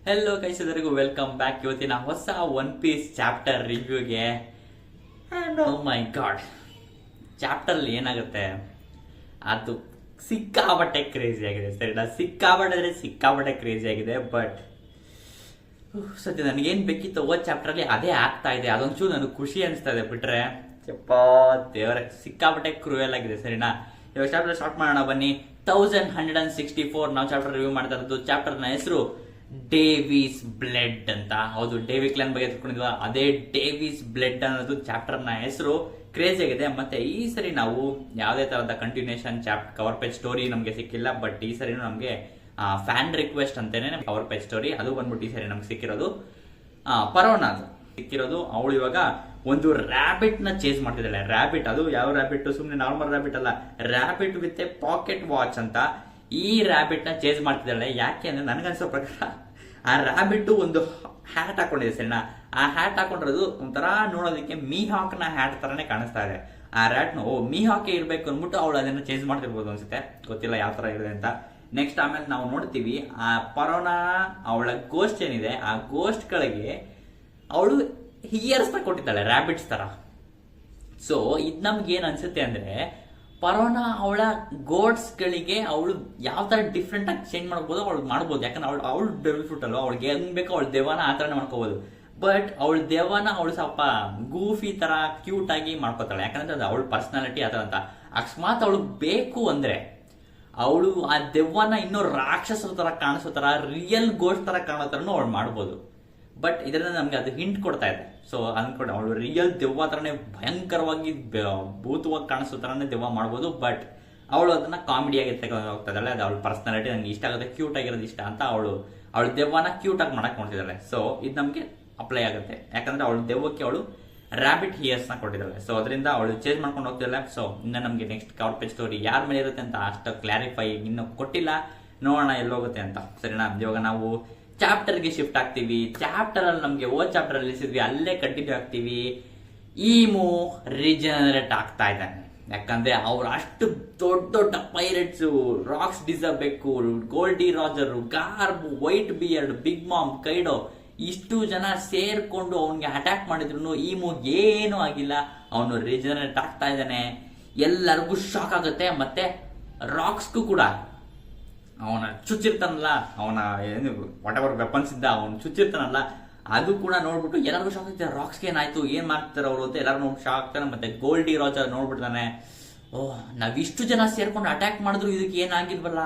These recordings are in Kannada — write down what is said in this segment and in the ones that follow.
ಹೆಲೋ ಗೈಸ್, ಎಲ್ಲರಿಗೂ ವೆಲ್ಕಮ್ ಬ್ಯಾಕ್. ಇವತ್ತಿನ ಹೊಸ ಒನ್ ಪೀಸ್ ಚಾಪ್ಟರ್ ರಿವ್ಯೂಗೆ. ಆ್ಯಂಡ್ ಓ ಮೈ ಗಾಡ್, ಚಾಪ್ಟರ್ಲಿ ಏನಾಗುತ್ತೆ ಅದು ಸಿಕ್ಕಾಬಟ್ಟೆ ಕ್ರೇಜಿ ಆಗಿದೆ. ಸರಿನಾ? ಸಿಕ್ಕಾಬಟ್ಟೆ ಕ್ರೇಜಿ ಆಗಿದೆ. ಬಟ್ ಸದ್ಯ ನನಗೇನು ಬೇಕಿತ್ತು ಚಾಪ್ಟರ್ಲಿ ಅದೇ ಆಗ್ತಾ ಇದೆ. ಅದೊಂಚೂರು ನನಗೆ ಖುಷಿ ಅನಿಸ್ತಾ ಇದೆ. ಬಿಟ್ರೆ ದೇವರೇ, ಸಿಕ್ಕಾಬಟ್ಟೆ ಕ್ರೂಯಲ್ ಆಗಿದೆ. ಸರಿನಾ? ಇವಾಗ ಚಾಪ್ಟರ್ ಸ್ಟಾರ್ಟ್ ಮಾಡೋಣ ಬನ್ನಿ. 1164 ನಾವು ಚಾಪ್ಟರ್ ರಿವ್ಯೂ ಮಾಡ್ತಾ ಇರೋದು. ಚಾಪ್ಟರ್ನ ಹೆಸರು ಡೇವಿಸ್ ಬ್ಲಡ್ ಅಂತ. ಹೌದು, ಡೇವಿ ಕ್ಲಾನ್ ಬಗ್ಗೆ ತಿಳ್ಕೊಂಡಿದ್ವಾ? ಅದೇ ಡೇವಿಸ್ ಬ್ಲಡ್ ಅನ್ನೋದು ಚಾಪ್ಟರ್ನ ಹೆಸರು. ಕ್ರೇಜಿ ಆಗಿದೆ. ಮತ್ತೆ ಈ ಸರಿ ನಾವು ಯಾವುದೇ ತರಹದ ಕಂಟಿನ್ಯೂಷನ್ ಕವರ್ ಪೇಜ್ ಸ್ಟೋರಿ ನಮಗೆ ಸಿಕ್ಕಿಲ್ಲ. ಬಟ್ ಈ ಸರಿ ನಮಗೆ ಫ್ಯಾನ್ ರಿಕ್ವೆಸ್ಟ್ ಅಂತೇನೆ ಕವರ್ ಪೇಜ್ ಸ್ಟೋರಿ ಅದು ಬಂದ್ಬಿಟ್ಟು ಈ ಸರಿ ನಮ್ಗೆ ಸಿಕ್ಕಿರೋದು. ಪರೋನಾ ಸಿಕ್ಕಿರೋದು. ಅವಳು ಇವಾಗ ಒಂದು ರ್ಯಾಬಿಟ್ ನ ಚೇಸ್ ಮಾಡ್ತಿದ್ದಾಳೆ. ರ್ಯಾಬಿಟ್, ಅದು ಯಾವ ರ್ಯಾಬಿಟ್? ಸುಮ್ಮನೆ ನಾರ್ಮಲ್ ರ್ಯಾಬಿಟ್ ಅಲ್ಲ, rabbit with a pocket watch ಅಂತ. ಈ ರ್ಯಾಬಿಟ್ ನ ಚೇಸ್ ಮಾಡ್ತಿದ್ದಾಳೆ. ಯಾಕೆ ಅಂದ್ರೆ ನನಗನ್ಸೋ ಪ್ರಕಾರ ಆ ರ್ಯಾಬಿಟ್ ಒಂದು ಹ್ಯಾಟ್ ಹಾಕೊಂಡಿದೆ. ಸರಿನಾ? ಆ ಹ್ಯಾಟ್ ಹಾಕೊಂಡಿರೋದು ಒಂಥರ ನೋಡೋದಕ್ಕೆ ಮೀಹಾಕ್ ನ ಹ್ಯಾಟ್ ತರಾನೇ ಕಾಣಿಸ್ತಾ ಇದೆ. ಆ ರ್ಯಾಟ್ ಮೀಹಾಕೆ ಇರ್ಬೇಕು ಅಂದ್ಬಿಟ್ಟು ಅವಳು ಅದನ್ನ ಚೇಂಜ್ ಮಾಡ್ತಿರ್ಬೋದು ಅನ್ಸುತ್ತೆ. ಗೊತ್ತಿಲ್ಲ ಯಾವ ತರ ಇದೆ ಅಂತ. ನೆಕ್ಸ್ಟ್ ಆಮೇಲೆ ನಾವು ನೋಡ್ತೀವಿ ಆ ಪರೋನಾ ಅವಳ ಗೋಸ್ಟ್ ಏನಿದೆ, ಆ ಗೋಸ್ಟ್ ಗಳಿಗೆ ಅವಳು ಹಿಯರ್ಸ್ ನ ಕೊಟ್ಟಿದ್ದಾಳೆ ರ್ಯಾಬಿಟ್ಸ್ ತರ. ಸೊ ಇದ್ ನಮ್ಗೆ ಏನ್ ಅನ್ಸುತ್ತೆ ಅಂದ್ರೆ ಪರೋನಾ ಅವಳ ಗೋಡ್ಸ್ ಗಳಿಗೆ ಅವಳು ಯಾವ ತರ ಡಿಫ್ರೆಂಟ್ ಆಗಿ ಚೇಂಜ್ ಮಾಡ್ಬೋದು, ಅವಳು ಮಾಡ್ಬೋದು. ಯಾಕಂದ್ರೆ ಅವಳು ಡೆವಿಲ್ ಫ್ರೂಟ್ ಅಲ್ವಾ, ಅವಳಿಗೆ ಹೆಂಗ್ ಬೇಕೋ ಅವಳ ದೆವ್ವನ ಆ ತರ ಮಾಡ್ಕೋಬಹುದು. ಬಟ್ ಅವಳ ದೆವ್ವನ ಅವಳು ಸ್ವಲ್ಪ ಗೂಫಿ ತರ ಕ್ಯೂಟ್ ಆಗಿ ಮಾಡ್ಕೋತಾಳೆ. ಯಾಕಂದ್ರೆ ಅದು ಅವಳ ಪರ್ಸನಾಲಿಟಿ ಆ ತರ ಅಂತ. ಅಕಸ್ಮಾತ್ ಅವಳು ಬೇಕು ಅಂದ್ರೆ ಅವಳು ಆ ದೆವ್ವನ ಇನ್ನೂ ರಾಕ್ಷಸರ ತರ ಕಾಣಿಸೋ ತರ, ರಿಯಲ್ ಗೋಸ್ಟ್ ತರ ಕಾಣೋ ತರನು ಅವಳು ಮಾಡ್ಬೋದು. ಬಟ್ ಇದರಿಂದ ನಮ್ಗೆ ಅದು ಹಿಂಟ್ ಕೊಡ್ತಾ ಇದೆ. ಸೊ ಅನ್ಕೊಂಡು ಅವಳು ರಿಯಲ್ ದೆವ್ವ ತರನೇ ಭಯಂಕರವಾಗಿ ಭೂತವಾಗಿ ಕಾಣಿಸೋ ತರನೇ ದೆವ್ವ ಮಾಡ್ಬೋದು. ಬಟ್ ಅವಳು ಅದನ್ನ ಕಾಮಿಡಿಯಾಗಿ ತಗೊಂಡು ಹೋಗ್ತಾ ಇದ್ದಾಳೆ. ಅದು ಅವಳ ಪರ್ಸನಾಲಿಟಿ ನನಗೆ ಇಷ್ಟ ಆಗುತ್ತೆ, ಕ್ಯೂಟ್ ಆಗಿರೋದು ಇಷ್ಟ ಅಂತ ಅವಳು ದೆವ್ವನ ಕ್ಯೂಟ್ ಆಗಿ ಮಾಡಕ್ ನೋಡ್ತಿದ್ದಾಳೆ. ಸೊ ಇದು ನಮ್ಗೆ ಅಪ್ಲೈ ಆಗುತ್ತೆ. ಯಾಕಂದ್ರೆ ಅವಳು ದೆವ್ವಕ್ಕೆ ಅವಳು ರ್ಯಾಬಿಟ್ ಹಿಯರ್ಸ್ ನ ಕೊಟ್ಟಿದ್ದಾಳೆ. ಸೊ ಅದರಿಂದ ಅವಳು ಚೇಂಜ್ ಮಾಡ್ಕೊಂಡು ಹೋಗ್ತಿದ್ದಾಳೆ. ಸೊ ಇನ್ನು ನಮ್ಗೆ ನೆಕ್ಸ್ಟ್ ಕವರ್ ಪೇಜ್ ಸ್ಟೋರಿ ಯಾರ ಮೇಲೆ ಇರುತ್ತೆ ಅಂತ ಅಷ್ಟು ಕ್ಲಾರಿಫೈ ಇನ್ನೂ ಕೊಟ್ಟಿಲ್ಲ. ನೋಡೋಣ ಎಲ್ಲೋಗುತ್ತೆ ಅಂತ. ಸರಿನಾ? ಇವಾಗ ನಾವು ಚಾಪ್ಟರ್ಗೆ ಶಿಫ್ಟ್ ಆಗ್ತೀವಿ. ಚಾಪ್ಟರ್ ಅಲ್ಲಿ ನಮ್ಗೆ ಚಾಪ್ಟರ್ ಅಲ್ಲಿ ಸಿದ್ವಿ, ಅಲ್ಲೇ ಕಂಟಿನ್ಯೂ ಆಗ್ತೀವಿ. ಈಮು ರಿಜನರೇಟ್ ಆಗ್ತಾ ಇದ್ದಾನೆ. ಯಾಕಂದ್ರೆ ಅವ್ರು ಅಷ್ಟು ದೊಡ್ಡ pirates, Rocks D Xebec, Gol D Roger, Garp, Whitebeard, Big Mom, Kaido, ಇಷ್ಟು ಜನ ಸೇರ್ಕೊಂಡು ಅವನಿಗೆ ಅಟ್ಯಾಕ್ ಮಾಡಿದ್ರು ಈಮು ಏನೂ ಆಗಿಲ್ಲ. ಅವನು ರಿಜನರೇಟ್ ಆಗ್ತಾ ಇದ್ದಾನೆ. ಎಲ್ಲರಿಗೂ ಶಾಕ್ ಆಗುತ್ತೆ. ಮತ್ತೆ ರಾಕ್ಸ್ಗೂ ಕೂಡ ಅವನ ಚುಚ್ಚಿರ್ತಾನಲ್ಲ, ಅವನ ಏನು ವಾಟ್ ಎವರ್ ವೆಪನ್ಸ್ ಇದ್ದ ಅವನು ಚುಚ್ಚಿರ್ತಾನಲ್ಲ, ಅದು ಕೂಡ ನೋಡ್ಬಿಟ್ಟು ಎಲ್ಲರಿಗೂ ಶಾಕ್ ಆಗ್ತಾರೆ. ರಾಕ್ಸ್ಗೆ ಏನಾಯ್ತು, ಏನ್ ಮಾಡ್ತಾರೆ ಅವರು ಅಂತ ಎಲ್ಲರೂ ನೋಡಿ ಶಾಕ್ ಆಗ್ತಾನೆ. ಮತ್ತೆ ಗೋಲ್ಡಿ ರಾಜರ್ ನೋಡ್ಬಿಡ್ತಾನೆ, ಓಹ್ ನಾವಿಷ್ಟು ಜನ ಸೇರ್ಕೊಂಡು ಅಟ್ಯಾಕ್ ಮಾಡಿದ್ರು ಇದಕ್ಕೆ ಏನಾಗಿಲ್ವಲ್ಲ,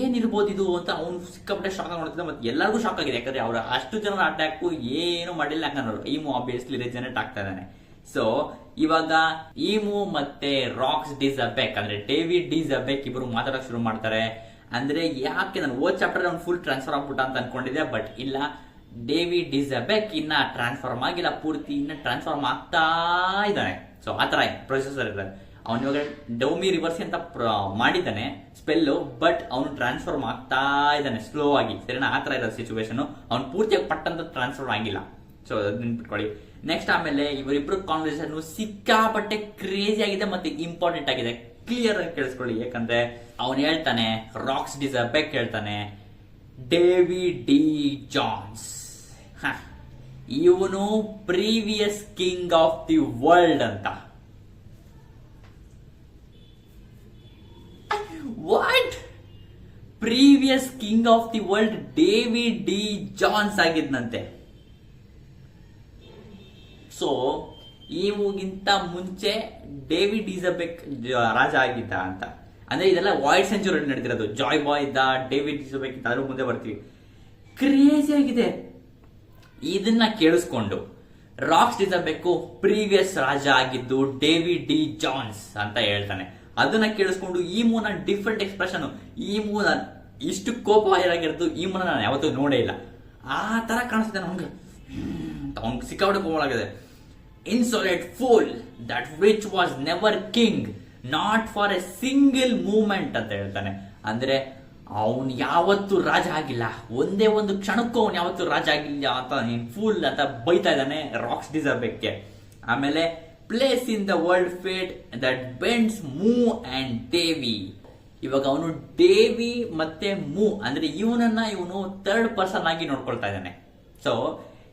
ಏನಿರ್ಬೋದು ಇದು ಅಂತ ಅವ್ನು ಸಿಕ್ಕಾಪಟ್ಟೆ ಶಾಕ್ ಆಗಿ ನೋಡ್ತಿದ್ದ. ಮತ್ತೆ ಎಲ್ಲರಿಗೂ ಶಾಕ್ ಆಗಿದೆ. ಯಾಕಂದ್ರೆ ಅವ್ರ ಅಷ್ಟು ಜನರ ಅಟ್ಯಾಕ್ ಏನು ಮಾಡಿಲ್ಲ. ಯಾಕಂದ್ರೆ ಈಮು ಆಬ್ವಿಯಸ್ಲಿ ರಿಜನರೇಟ್ ಆಗ್ತಾ ಇದ್ದಾನೆ. ಸೊ ಇವಾಗ ಈಮು ಮತ್ತೆ ರಾಕ್ಸ್ ಡಿಸಬೆಕ್ ಅಂದ್ರೆ ಡೇವಿಡ್ ಡಿಸಬೆಕ್ ಇಬ್ರು ಮಾತಾಡಕ್ ಶುರು ಮಾಡ್ತಾರೆ. ಅಂದ್ರೆ ಯಾಕೆ ನಾನು ಚಾಪ್ಟರ್ ಅವ್ನು ಫುಲ್ ಟ್ರಾನ್ಸ್ಫರ್ ಆಗ್ಬಿಟ್ಟ ಅಂತ ಅನ್ಕೊಂಡಿದ್ದೆ. ಬಟ್ ಇಲ್ಲ, ಡೇವಿಡ್ ಡಿಸಬೆಕ್ ಇನ್ನ ಟ್ರಾನ್ಸ್ಫಾರ್ಮ್ ಆಗಿಲ್ಲ, ಪೂರ್ತಿ ಇನ್ನ ಟ್ರಾನ್ಸ್ಫಾರ್ಮ್ ಆಗ್ತಾ ಇದ್ದಾನೆ. ಸೊ ಆತರ ಪ್ರೊಸೆಸರ್ ಇದ್ದಾರೆ. ಅವನು ಇವಾಗ ಡೌಮಿ ರಿವರ್ಸ್ ಅಂತ ಮಾಡಿದ್ದಾನೆ ಸ್ಪೆಲ್. ಬಟ್ ಅವನು ಟ್ರಾನ್ಸ್ಫಾರ್ಮ್ ಆಗ್ತಾ ಇದ್ದಾನೆ ಸ್ಲೋ ಆಗಿ. ಸರಿನಾ? ಆತರ ಇರೋ ಸಿಚುವೇಶನ್. ಅವ್ನು ಪೂರ್ತಿಯಾಗಿ ಪಟ್ಟಂತ ಟ್ರಾನ್ಸ್ಫರ್ ಆಗಿಲ್ಲ. ಸೊ ನೆನ್ಪಿಟ್ಕೊಳ್ಳಿ. ನೆಕ್ಸ್ಟ್ ಆಮೇಲೆ ಇವರಿಬ್ರು ಕಾನ್ವರ್ಸೇಷನ್ ಸಿಕ್ಕಾಪಟ್ಟೆ ಕ್ರೇಜಿ ಆಗಿದೆ ಮತ್ತೆ ಇಂಪಾರ್ಟೆಂಟ್ ಆಗಿದೆ. ಕ್ಲಿಯರ್ ಆಗಿ ಕೇಳಿಸ್ಕೊಳ್ಳಿ. ಯಾಕಂದ್ರೆ ಅವನು ಹೇಳ್ತಾನೆ, ರಾಕ್ಸ್ ಡಿಸಬೆಕ್ ಹೇಳ್ತಾನೆ, ಡೇವಿಡ್ ಡಿ ಜಾನ್ಸ್ ಇವನು previous king of the world ಅಂತ. What? Previous king of the world David D Jones ಆಗಿದ್ನಂತೆ. ಸೊ ಇವುಗಿಂತ ಮುಂಚೆ ಡೇವಿಡ್ ಡಿಸಬೆಕ್ ರಾಜ ಆಗಿದ್ದ ಅಂತ. ಅಂದ್ರೆ ಇದೆಲ್ಲ ವಾಯ್ಡ್ ಸೆಂಚುರಿ ನಡೆದಿರೋದು. ಜಾಯ್ ಬಾಯ್ ಇದ್ದ, ಡೇವಿಡ್ ಡಿಸಬೆಕ್ ಇದ್ದ, ಅದ್ರ ಮುಂದೆ ಬರ್ತೀವಿ. ಕ್ರೇಜಿ ಆಗಿದೆ. ಇದನ್ನ ಕೇಳಿಸ್ಕೊಂಡು ರಾಕ್ಸ್ ಡಿಸಬೆಕ್ ಪ್ರೀವಿಯಸ್ ರಾಜ ಆಗಿದ್ದು ಡೇವಿಡ್ ಡಿ ಜಾನ್ಸ್ ಅಂತ ಹೇಳ್ತಾನೆ. ಅದನ್ನ ಕೇಳಿಸ್ಕೊಂಡು ಈ ಮೂನ ಡಿಫ್ರೆಂಟ್ ಎಕ್ಸ್ಪ್ರೆಷನ್, ಈ ಮೂನ ಇಷ್ಟು ಕೋಪವಾಗಿರೋದು ಈ ಮೂನ ನಾನು ಯಾವತ್ತೂ ನೋಡೇ ಇಲ್ಲ. ಆ ತರ ಕಾಣಿಸ್ತಾನೆ ಅವನಿಗೆ. ಅವ್ನಿಗೆ ಸಿಕ್ಕಾಪಟ್ಟೆ ಕೋಪವಾಗಿದೆ. Insolent fool, that which was never king, not for a single moment ಅಂತ ಹೇಳ್ತಾನೆ. ಅಂದ್ರೆ ಅವನು ಯಾವತ್ತು ರಾಜ ಆಗಿಲ್ಲ, ಒಂದೇ ಒಂದು ಕ್ಷಣಕ್ಕೂ ಅವನು ಯಾವತ್ತು ರಾಜ ಆಗಿಲ್ಲ ಅಂತ ನೀನ್ ಫೂಲ್ ಅಂತ ಬೈತಾ ಇದ್ದಾನೆ ರಾಕ್ಸ್ ಡಿಸಬೆಕ್ಗೆ. ಆಮೇಲೆ place in the world fate that bends move and Davy. ಇವಾಗ ಅವನು ಡೇವಿ ಮತ್ತೆ ಮೂ ಅಂದ್ರೆ ಇವನು ಥರ್ಡ್ ಪರ್ಸನ್ ಆಗಿ ನೋಡ್ಕೊಳ್ತಾ ಇದ್ದಾನೆ. ಸೊ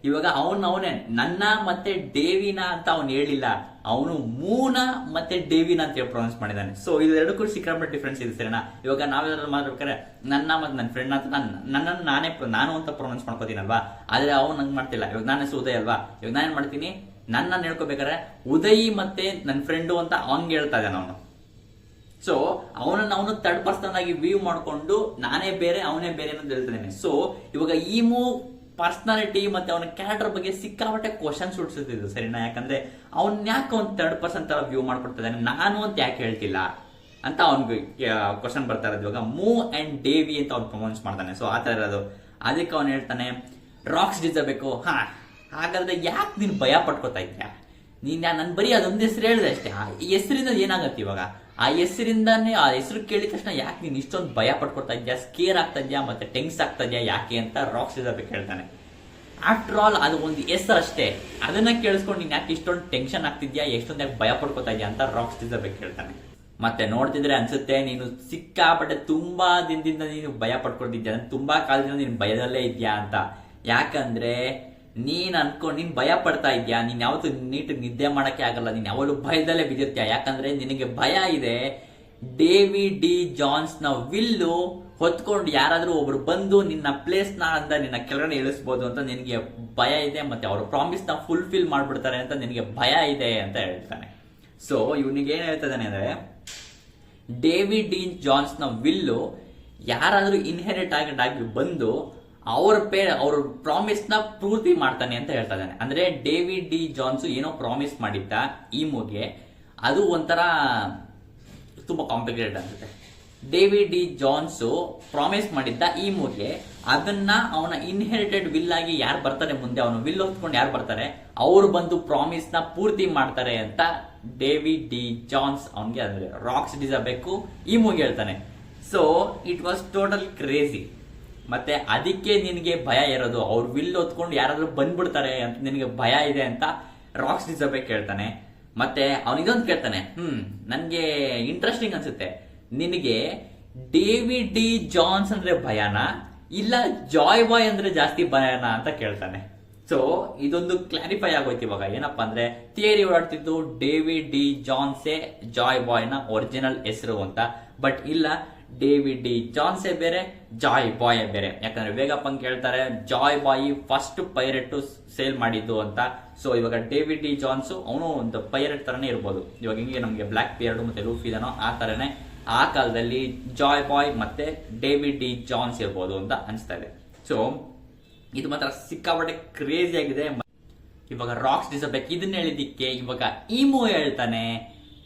ಇವಾಗ ಅವನೇ ನನ್ನ ಮತ್ತೆ ಡೇವಿನ ಅಂತ ಅವನು ಹೇಳಿಲ್ಲ, ಅವನು ಮೂನ ಮತ್ತೆ ಡೇವಿನ ಅಂತ ಹೇಳಿ ಪ್ರೊನೌನ್ಸ್ ಮಾಡಿದ್ದಾನೆ. ಸೊ ಇದೆರಡಕ್ಕೂ ಸಿಕ್ಕಾಪಟ್ಟೆ ಡಿಫ್ರೆನ್ಸ್ ಇದೆ ಸರಿನಾ. ಇವಾಗ ನಾವೆಲ್ಲರೂ ಮಾತಾಡ್ಬೇಕಾದ್ರೆ ನನ್ನ ಮತ್ತೆ ನನ್ನ ಫ್ರೆಂಡ್ ಅಂತ ನನ್ನನ್ನು ನಾನು ಅಂತ ಪ್ರೊನೌನ್ಸ್ ಮಾಡ್ಕೋತೀನಲ್ವಾ, ಆದ್ರೆ ಅವ್ನು ನಂಗೆ ಮಾಡ್ತಿಲ್ಲ. ಇವಾಗ ನನ್ನ ಹೆಸರು ಉದಯ್ ಅಲ್ವಾ, ಇವಾಗ ನಾನು ಏನ್ ಮಾಡ್ತೀನಿ, ನನ್ನ ಹೇಳ್ಕೊಬೇಕಾದ್ರೆ ಉದಯ್ ಮತ್ತೆ ನನ್ನ ಫ್ರೆಂಡು ಅಂತ ಅವ್ನಿಗೆ ಹೇಳ್ತಾ ಇದ್ದಾನೆ ಅವನು. ಸೊ ಅವನು ಥರ್ಡ್ ಪರ್ಸನ್ ಆಗಿ ವ್ಯೂ ಮಾಡ್ಕೊಂಡು ನಾನೇ ಬೇರೆ ಅವನೇ ಬೇರೆ ಅಂತ ಹೇಳ್ತಿದ್ದೇನೆ. ಸೊ ಇವಾಗ ಈಮು ಪರ್ಸನಾಲಿಟಿ ಮತ್ತೆ ಅವನ ಕ್ಯಾರೆಕ್ಟರ್ ಬಗ್ಗೆ ಸಿಕ್ಕಾಪಟ್ಟೆ ಕ್ವಶನ್ಸ್ ಹುಟ್ಟಿಸುತ್ತಿದ್ದು ಸರಿನಾ. ಯಾಕಂದ್ರೆ ಅವ್ನ್ ಯಾಕೆ ಅವ್ನು ಥರ್ಡ್ ಪರ್ಸನ್ ತರ ವ್ಯೂ ಮಾಡ್ಕೊಡ್ತಿದ್ದಾನೆ, ನಾನು ಅಂತ ಯಾಕೆ ಹೇಳ್ತಿಲ್ಲ ಅಂತ ಅವ್ನಿಗೆ ಕ್ವಶನ್ ಬರ್ತಾ ಇರೋದು. ಇವಾಗ ಮೂ ಅಂಡ್ ಡೇವಿ ಅಂತ ಅವ್ನು ಪ್ರೊನೌನ್ಸ್ ಮಾಡ್ತಾನೆ. ಸೊ ಆತರ ಇರೋದು. ಅದಕ್ಕೆ ಅವ್ನು ಹೇಳ್ತಾನೆ ರಾಕ್ಸ್ ಡಿಸಬೇಕು. ಹಾಗಾದ್ರೆ ಯಾಕೆ ನೀನು ಭಯ ಪಡ್ಕೋತಾ ಇದ್ಯಾ, ನೀನ್ ನನ್ ಬರೀ ಅದೊಂದು ಹೆಸರು ಹೇಳಿದೆ ಅಷ್ಟೇ, ಈ ಹೆಸರಿಂದ ಏನಾಗತ್ತೆ ಇವಾಗ, ಆ ಹೆಸರಿಂದಾನೇ ಆ ಹೆಸರು ಕೇಳಿದ ತಕ್ಷಣ ಯಾಕೆ ನೀನ್ ಇಷ್ಟೊಂದು ಭಯ ಪಡ್ಕೊತಾ ಇದ್ಯಾ, ಸ್ಕೇರ್ ಆಗ್ತಾ ಇದ್ಯಾ ಮತ್ತೆ ಟೆನ್ಸ್ ಆಗ್ತಾ ಇದ್ಯಾ ಯಾಕೆ ಅಂತ ರಾಕ್ಸ್ ಡಿಸಬೇಕು ಹೇಳ್ತಾನೆ. ಆಫ್ಟರ್ ಆಲ್ ಅದು ಒಂದು ಹೆಸರು ಅಷ್ಟೇ, ಅದನ್ನ ಕೇಳಿಸ್ಕೊಂಡು ನೀನ್ ಯಾಕೆ ಇಷ್ಟೊಂದು ಟೆನ್ಷನ್ ಆಗ್ತಿದ್ಯಾ, ಎಷ್ಟೊಂದು ಯಾಕೆ ಭಯ ಪಡ್ಕೋತಾ ಇದ್ಯಾ ಅಂತ ರಾಕ್ಸ್ ಡಿಸಬೇಕು ಹೇಳ್ತಾನೆ. ಮತ್ತೆ ನೋಡ್ತಿದ್ರೆ ಅನ್ಸುತ್ತೆ ನೀನು ಸಿಕ್ಕಾಪಟ್ಟೆ ತುಂಬಾ ದಿನದಿಂದ ನೀನು ಭಯ ಪಡ್ಕೊಳ್ತಿದ್ಯಾ, ತುಂಬಾ ಕಾಲದಿಂದ ನೀನು ಭಯದಲ್ಲೇ ಇದ್ಯಾ ಅಂತ. ಯಾಕಂದ್ರೆ ನೀನ್ ಭಯ ಪಡ್ತಾ ಇದ್ಯಾ, ನೀನ್ ಯಾವತ್ತು ನೀಟಾಗಿ ನಿದ್ದೆ ಮಾಡಕ್ಕೆ ಆಗಲ್ಲ, ನೀನ್ ಯಾವಾಗಲೂ ಭಯದಲ್ಲೇ ಬಿದ್ದಿರ್ತೀಯ. ಯಾಕಂದ್ರೆ ನಿನಗೆ ಭಯ ಇದೆ ಡೇವಿ ಡಿ ಜಾನ್ಸ್ ನ ವಿಲ್ಲು ಹೊತ್ಕೊಂಡು ಯಾರಾದ್ರೂ ಒಬ್ರು ಬಂದು ನಿನ್ನ ಪ್ಲೇಸ್ ಅಂತ ನಿನ್ನ ಕೆಳಗಡೆ ಇಳಿಸ್ಬೋದು ಅಂತ ನಿನಗೆ ಭಯ ಇದೆ, ಮತ್ತೆ ಅವ್ರ ಪ್ರಾಮಿಸ್ ನ ಫುಲ್ಫಿಲ್ ಮಾಡ್ಬಿಡ್ತಾರೆ ಅಂತ ನಿನಗೆ ಭಯ ಇದೆ ಅಂತ ಹೇಳ್ತಾನೆ. ಸೊ ಇವನಿಗೆ ಏನ್ ಹೇಳ್ತಿದ್ದಾನೆ ಅಂದ್ರೆ ಡೇವಿ ಡಿ ಜಾನ್ಸ್ ನ ವಿಲ್ಲು ಯಾರಾದ್ರೂ ಇನ್ಹೆರಿಟ್ ಆಗಿ ಬಂದು ಅವ್ರ ಪ್ರಾಮಿಸ್ ನ ಪೂರ್ತಿ ಮಾಡ್ತಾನೆ ಅಂತ ಹೇಳ್ತಾ ಇದ್ದಾನೆ. ಅಂದ್ರೆ ಡೇವಿಡ್ ಡಿ ಜಾನ್ಸ್ ಏನೋ ಪ್ರಾಮಿಸ್ ಮಾಡಿದ್ದ ಈಮುಗೆ, ಅದು ಒಂಥರ ತುಂಬಾ ಕಾಂಪ್ಲಿಕೇಟೆಡ್ ಅನ್ಸುತ್ತೆ. ಡೇವಿಡ್ ಡಿ ಜಾನ್ಸ್ ಪ್ರಾಮಿಸ್ ಮಾಡಿದ್ದ ಈಮುಗೆ, ಅದನ್ನ ಅವನ ಇನ್ಹೆರಿಟೆಡ್ ವಿಲ್ ಆಗಿ ಯಾರು ಬರ್ತಾರೆ ಮುಂದೆ, ಅವನು ವಿಲ್ ಹೊತ್ಕೊಂಡು ಯಾರು ಬರ್ತಾರೆ ಅವ್ರು ಬಂದು ಪ್ರಾಮಿಸ್ ನ ಪೂರ್ತಿ ಮಾಡ್ತಾರೆ ಅಂತ ಡೇವಿಡ್ ಡಿ ಜಾನ್ಸ್ ಅವನ್ಗೆ ಅಂದ್ರೆ ರಾಕ್ಸ್ ಡಿಸಬೇಕು ಈಮುಗೆ ಹೇಳ್ತಾನೆ. So it was total crazy. ಮತ್ತೆ ಅದಕ್ಕೆ ನಿನಗೆ ಭಯ ಇರೋದು, ಅವ್ರು ವಿಲ್ ಹೊತ್ಕೊಂಡು ಯಾರಾದ್ರೂ ಬಂದ್ಬಿಡ್ತಾರೆ ಅಂತ ನಿನಗೆ ಭಯ ಇದೆ ಅಂತ ರಾಕ್ಸ್ ಡಿಸಬೇಕು ಹೇಳ್ತಾನೆ. ಮತ್ತೆ ಅವನಿದೊಂದು ಕೇಳ್ತಾನೆ, ನನ್ಗೆ ಇಂಟ್ರೆಸ್ಟಿಂಗ್ ಅನ್ಸುತ್ತೆ, ನಿನಗೆ ಡೇವಿಡ್ ಡಿ ಜಾನ್ಸ್ ಅಂದ್ರೆ ಭಯನ ಇಲ್ಲ ಜಾಯ್ ಬಾಯ್ ಅಂದ್ರೆ ಜಾಸ್ತಿ ಭಯನಾ ಅಂತ ಕೇಳ್ತಾನೆ. ಸೊ ಇದೊಂದು ಕ್ಲಾರಿಫೈ ಆಗೋಯ್ತು ಇವಾಗ. ಏನಪ್ಪಾ ಅಂದ್ರೆ ಥಿಯರಿ ಓಡಾಡ್ತಿದ್ದು ಡೇವಿಡ್ ಡಿ ಜಾನ್ಸೇ ಜಾಯ್ ಬಾಯ್ ನ ಒರಿಜಿನಲ್ ಹೆಸರು ಅಂತ. ಬಟ್ ಇಲ್ಲ, ಡೇವಿಡ್ ಡಿ ಜಾನ್ಸೇ ಬೇರೆ, ಜಾಯ್ ಬಾಯ್ ಬೇರೆ. ಯಾಕಂದ್ರೆ ವೇಗಪ್ಪನ್ ಕೇಳ್ತಾರೆ ಜಾಯ್ ಬಾಯ್ ಫಸ್ಟ್ ಪೈರೆಟ್ ಸೇಲ್ ಮಾಡಿದ್ದು ಅಂತ. ಸೊ ಇವಾಗ ಡೇವಿಡ್ ಡಿ ಜಾನ್ಸ್ ಅವನು ಒಂದು ಪೈರೆಟ್ ತರನೇ ಇರ್ಬೋದು. ಇವಾಗ ಹಿಂಗೆ ನಮ್ಗೆ ಬ್ಲಾಕ್ ಪಿಯರ್ಡ್ ಮತ್ತೆ ಲೂಫ್ ಇದನೋ ಆ ತರನೇ ಆ ಕಾಲದಲ್ಲಿ ಜಾಯ್ ಬಾಯ್ ಮತ್ತೆ ಡೇವಿಡ್ ಡಿ ಜಾನ್ಸ್ ಇರ್ಬೋದು ಅಂತ ಅನ್ಸ್ತಾ ಇದೆ. ಸೊ ಇದು ಮಾತ್ರ ಸಿಕ್ಕಾಪಟ್ಟೆ ಕ್ರೇಜಿ ಆಗಿದೆ. ಇವಾಗ ರಾಕ್ಸ್ ಡಿಸಬೇಕು ಇದನ್ನ ಹೇಳಿದಿಕ್ಕೆ ಇವಾಗ ಈಮೋ ಹೇಳ್ತಾನೆ,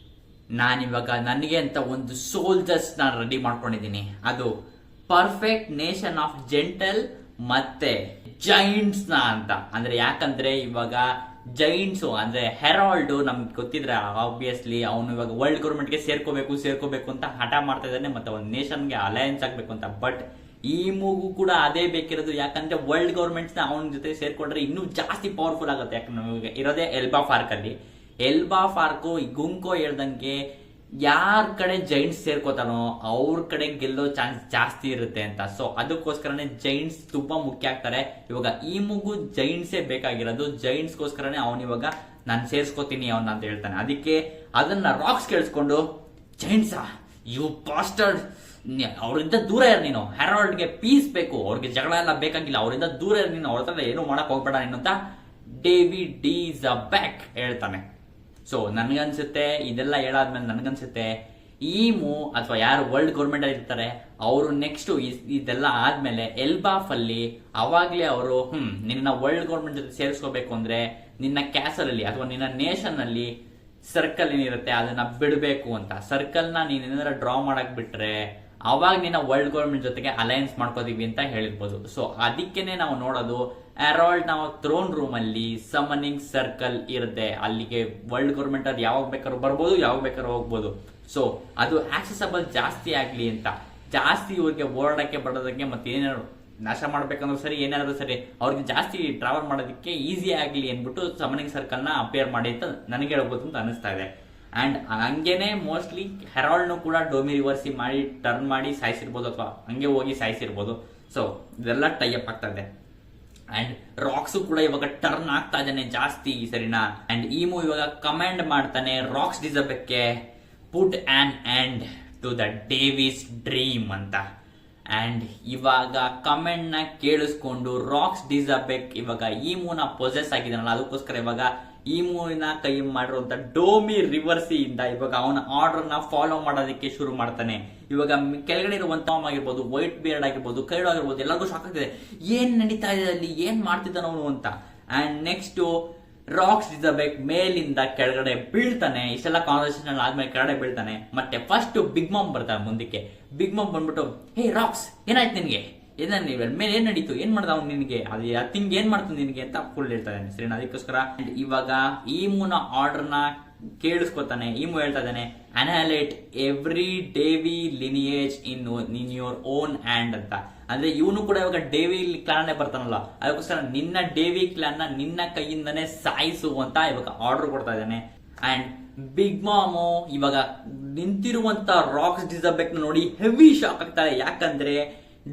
ನಾನಿವಾಗ ನನಗೆ ಅಂತ ಒಂದು ಸೋಲ್ಜರ್ಸ್ ನಾನು ರೆಡಿ ಮಾಡ್ಕೊಂಡಿದ್ದೀನಿ, ಅದು ಪರ್ಫೆಕ್ಟ್ ನೇಷನ್ ಆಫ್ ಜೆಂಟಲ್ ಮತ್ತೆ ಜೈಂಟ್ಸ್ ನ ಅಂತ. ಅಂದ್ರೆ ಯಾಕಂದ್ರೆ ಇವಾಗ ಜೈಂಟ್ಸ್ ಅಂದ್ರೆ ಹೆರಾಲ್ಡ್ ನಮ್ಗೆ ಗೊತ್ತಿದ್ರೆ ಆಬ್ವಿಯಸ್ಲಿ ಅವನು ಇವಾಗ ವರ್ಲ್ಡ್ ಗೌರ್ಮೆಂಟ್ಗೆ ಸೇರ್ಕೋಬೇಕು ಅಂತ ಹಠ ಮಾಡ್ತಾ ಇದ್ದಾನೆ, ಮತ್ತೆ ಒಂದು ನೇಷನ್ಗೆ ಅಲಯನ್ಸ್ ಆಗ್ಬೇಕು ಅಂತ. ಬಟ್ ಈ ಮೂಗು ಕೂಡ ಅದೇ ಬೇಕಿರೋದು. ಯಾಕಂದ್ರೆ ವರ್ಲ್ಡ್ ಗೌರ್ಮೆಂಟ್ಸ್ ನ ಅವನ ಜೊತೆ ಸೇರ್ಕೊಂಡ್ರೆ ಇನ್ನೂ ಜಾಸ್ತಿ ಪವರ್ಫುಲ್ ಆಗುತ್ತೆ. ಯಾಕಂದ್ರೆ ನಮಗೆ ಇರೋದೇ ಎಲ್ಬಾ ಫಾರ್ಕ್ ಅಲ್ಲಿ. ಎಲ್ಬಾ ಫಾರ್ಕು ಗುಂಕೋ ಹೇಳ್ದಂಗೆ ಯಾರ ಕಡೆ ಜೈಂಟ್ಸ್ ಸೇರ್ಕೋತಾನೋ ಅವ್ರ ಕಡೆ ಗೆಲ್ಲೋ ಚಾನ್ಸ್ ಜಾಸ್ತಿ ಇರುತ್ತೆ ಅಂತ. ಸೊ ಅದಕ್ಕೋಸ್ಕರನೇ ಜೈಂಟ್ಸ್ ತುಂಬಾ ಮುಖ್ಯ ಆಗ್ತಾರೆ. ಇವಾಗ ಈ ಮೂಗು ಜೈಂಟ್ಸೇ ಬೇಕಾಗಿರೋದು. ಜೈಂಟ್ಸ್ಗೋಸ್ಕರನೇ ಅವನು ಇವಾಗ ನಾನು ಸೇರ್ಸ್ಕೋತೀನಿ ಅವನ್ನ ಅಂತ ಹೇಳ್ತಾನೆ. ಅದಕ್ಕೆ ಅದನ್ನ ರಾಕ್ಸ್ ಕೇಳಿಸ್ಕೊಂಡು, ಜೈಂಟ್ಸಾ ಯು ಪಾಸ್ಟರ್ಡ್, ಅವರಿಂದ ದೂರ ಇರ ನೀನು, ಹೆರಾಲ್ಡ್ಗೆ ಪೀಸ್ ಬೇಕು, ಅವ್ರಿಗೆ ಜಗಳ ಎಲ್ಲ ಬೇಕಾಗಿಲ್ಲ, ಅವರಿಂದ ದೂರ ಇರ ನೀನು, ಅವ್ರ ಹತ್ರ ಏನು ಮಾಡಕ್ ಹೋಗ್ಬೇಡ ನೀನು ಅಂತ ಡೇವಿಡ್ ಡಿ ಜಾನ್ಸ್ ಹೇಳ್ತಾನೆ. ಸೊ ನನ್ಗನ್ಸುತ್ತೆ ಇದೆಲ್ಲ ಹೇಳಾದ್ಮೇಲೆ ನನ್ಗನ್ಸುತ್ತೆ ಈಮು ಅಥವಾ ಯಾರು ವರ್ಲ್ಡ್ ಗೌರ್ಮೆಂಟ್ ಅಲ್ಲಿ ಇರ್ತಾರೆ ಅವರು ನೆಕ್ಸ್ಟ್ ಇದೆಲ್ಲ ಆದ್ಮೇಲೆ ಎಲ್ಬಾಫ್ ಅಲ್ಲಿ ಅವಾಗ್ಲೇ ಅವರು ನಿನ್ನ ವರ್ಲ್ಡ್ ಗೌರ್ಮೆಂಟ್ ಜೊತೆ ಸೇರಿಸ್ಕೋಬೇಕು ಅಂದ್ರೆ ನಿನ್ನ ಕ್ಯಾಸಲ್ ಅಲ್ಲಿ ಅಥವಾ ನಿನ್ನ ನೇಷನ್ ಅಲ್ಲಿ ಸರ್ಕಲ್ ಏನಿರುತ್ತೆ ಅದನ್ನ ಬಿಡಬೇಕು ಅಂತ. ಸರ್ಕಲ್ ನ ನೀನ್ ಏನಾರ ಡ್ರಾ ಮಾಡಕ್ ಬಿಟ್ರೆ ಅವಾಗ ನಿನ್ನ ವರ್ಲ್ಡ್ ಗೌರ್ಮೆಂಟ್ ಜೊತೆಗೆ ಅಲಯನ್ಸ್ ಮಾಡ್ಕೋತೀವಿ ಅಂತ ಹೇಳಿರ್ಬೋದು. ಸೊ ಅದಕ್ಕೇನೆ ನಾವು ನೋಡೋದು ಹೆರಾಲ್ಡ್ ನಾವು ಥ್ರೋನ್ ರೂಮ್ ಅಲ್ಲಿ ಸಮನಿಂಗ್ ಸರ್ಕಲ್ ಇರುತ್ತೆ. ಅಲ್ಲಿಗೆ ವರ್ಲ್ಡ್ ಗೌರ್ಮೆಂಟ್ ಅವ್ರು ಯಾವಾಗ ಬೇಕಾದ್ರೂ ಬರ್ಬೋದು, ಯಾವಾಗ ಬೇಕಾದ್ರೂ ಹೋಗ್ಬೋದು. ಸೊ ಅದು ಆಕ್ಸೆಸಬಲ್ ಜಾಸ್ತಿ ಆಗ್ಲಿ ಅಂತ, ಜಾಸ್ತಿ ಇವ್ರಿಗೆ ಓಡಾಡಕ್ಕೆ ಬರೋದಕ್ಕೆ ಮತ್ತೆ ಏನಾದ್ರು ನಾಶ ಮಾಡ್ಬೇಕಂದ್ರೂ ಸರಿ ಏನಾದ್ರು ಸರಿ ಅವ್ರಿಗೆ ಜಾಸ್ತಿ ಟ್ರಾವೆಲ್ ಮಾಡೋದಕ್ಕೆ ಈಸಿ ಆಗ್ಲಿ ಅನ್ಬಿಟ್ಟು ಸಮನಿಂಗ್ ಸರ್ಕಲ್ ನ ಅಪೇರ್ ಮಾಡಿ ಅಂತ ನನಗೆ ಹೇಳ್ಬೋದು ಅಂತ ಅನಿಸ್ತಾ ಇದೆ. ಅಂಡ್ ಹಂಗೇನೆ ಮೋಸ್ಟ್ಲಿ ಹೆರಾಲ್ಡ್ನು ಕೂಡ ಡೋಮಿ ರಿವರ್ಸಿ ಮಾಡಿ ಟರ್ನ್ ಮಾಡಿ ಸಾಯಿಸಿರ್ಬೋದು ಅಥವಾ ಹಂಗೆ ಹೋಗಿ ಸಾಯಿಸಿರ್ಬೋದು. ಸೊ ಇದೆಲ್ಲ ಟೈ ಅಪ್ ಆಗ್ತಾ ಇದೆ. ಅಂಡ್ ರಾಕ್ಸ್ ಕೂಡ ಇವಾಗ ಟರ್ನ್ ಆಗ್ತಾ ಇದ್ದಾನೆ ಜಾಸ್ತಿ, ಸರಿನಾ. ಅಂಡ್ ಈಮು ಇವಾಗ ಕಮಾಂಡ್ ಮಾಡ್ತಾನೆ ರಾಕ್ಸ್ ಡಿಸಬೆಕ್ಗೆ, put on end to the Davis dream ಅಂತ. ಅಂಡ್ ಇವಾಗ ಕಮೆಂಟ್ ನ ಕೇಳಿಸ್ಕೊಂಡು ರಾಕ್ಸ್ ಡಿಸಬೆಕ್ ಇವಾಗ ಈಮೂನ ಪೊಸೆಸ್ ಆಗಿದಾನಲ್ಲ, ಅದಕ್ಕೋಸ್ಕರ ಇವಾಗ ಈಮೂನ ಕೈ ಮಾಡಿರುವಂತ ಡೋಮಿ ರಿವರ್ಸಿ ಇಂದ ಇವಾಗ ಅವನ ಆರ್ಡರ್ ನ ಫಾಲೋ ಮಾಡೋದಕ್ಕೆ ಶುರು ಮಾಡ್ತಾನೆ. ಇವಾಗ ಕೆಳಗಡೆ ಇರುವಂತ ಆಗಿರ್ಬೋದು, ವೈಟ್ ಬಿಯರ್ಡ್ ಆಗಿರ್ಬೋದು, ಕೈಡೋ ಆಗಿರ್ಬೋದು, ಎಲ್ಲರಿಗೂ ಶಾಕ್ ಆಗ್ತಿದೆ, ಏನ್ ನಡೀತಾ ಇದೆ ಅಲ್ಲಿ, ಏನ್ ಮಾಡ್ತಿದ್ದಾನ ಅವನು ಅಂತ. ಅಂಡ್ ನೆಕ್ಸ್ಟ್ ರಾಕ್ಸ್ ಡಿಸಬೆಕ್ ಮೇಲಿಂದ ಕೆಳಗಡೆ ಬೀಳ್ತಾನೆ. ಇಷ್ಟೆಲ್ಲ ಕಾನ್ವರ್ಸೇಷನ್ ಆದ್ಮೇಲೆ ಕೆಳಗಡೆ ಬೀಳ್ತಾನೆ. ಮತ್ತೆ ಫಸ್ಟ್ ಬಿಗ್ ಮಾಮ್ ಬರ್ತಾನೆ ಮುಂದಕ್ಕೆ. ಬಿಗ್ ಮಾಮ್ ಬಂದ್ಬಿಟ್ಟು, ಹೇ ರಾಕ್ಸ್ ಏನಾಯ್ತು ನಿನ್ಗೆ, ಮೇಲೆ ಏನ್ ನಡೀತು, ಏನ್ ಮಾಡ್ದ ಅವ್ನು ನಿನ್ಗೆ, ಅದು ತಿಂಗ್ ಏನ್ ಮಾಡ್ತು ನಿನ್ಗೆ ಅಂತ ಫುಲ್ ಹೇಳ್ತಾ ಇದ್ದಾನೆ, ಸರಿನಾ. ಅದಕ್ಕೋಸ್ಕರ ಇವಾಗ ಈಮುನ ಆರ್ಡರ್ ನ ಕೇಳಿಸ್ಕೊತಾನೆ. ಈಮು ಹೇಳ್ತಾ ಇದ್ದಾನೆ, annihilate every Davy lineage in your own hand ಅಂತ. ಅಂದ್ರೆ ಇವನು ಕೂಡ ಇವಾಗ ಡೇವಿ ಕ್ಲಾನ್ ಬರ್ತಾನಲ್ಲ, ಅದಕ್ಕೋಸ್ಕರ ನಿನ್ನ ಡೇವಿ ಕ್ಲಾನ್ ನ ನಿನ್ನ ಕೈಯಿಂದನೇ ಸಾಯಿಸು ಅಂತ ಇವಾಗ ಆರ್ಡರ್ ಕೊಡ್ತಾ ಇದ್ದಾನೆ. ಅಂಡ್ ಬಿಗ್ ಮಾಮು ಇವಾಗ ನಿಂತಿರುವಂತ ರಾಕ್ಸ್ ಡಿಸಬೆಕ್ ನೋಡಿ ಹೆವಿ ಶಾಕ್ ಆಗ್ತಾರೆ. ಯಾಕಂದ್ರೆ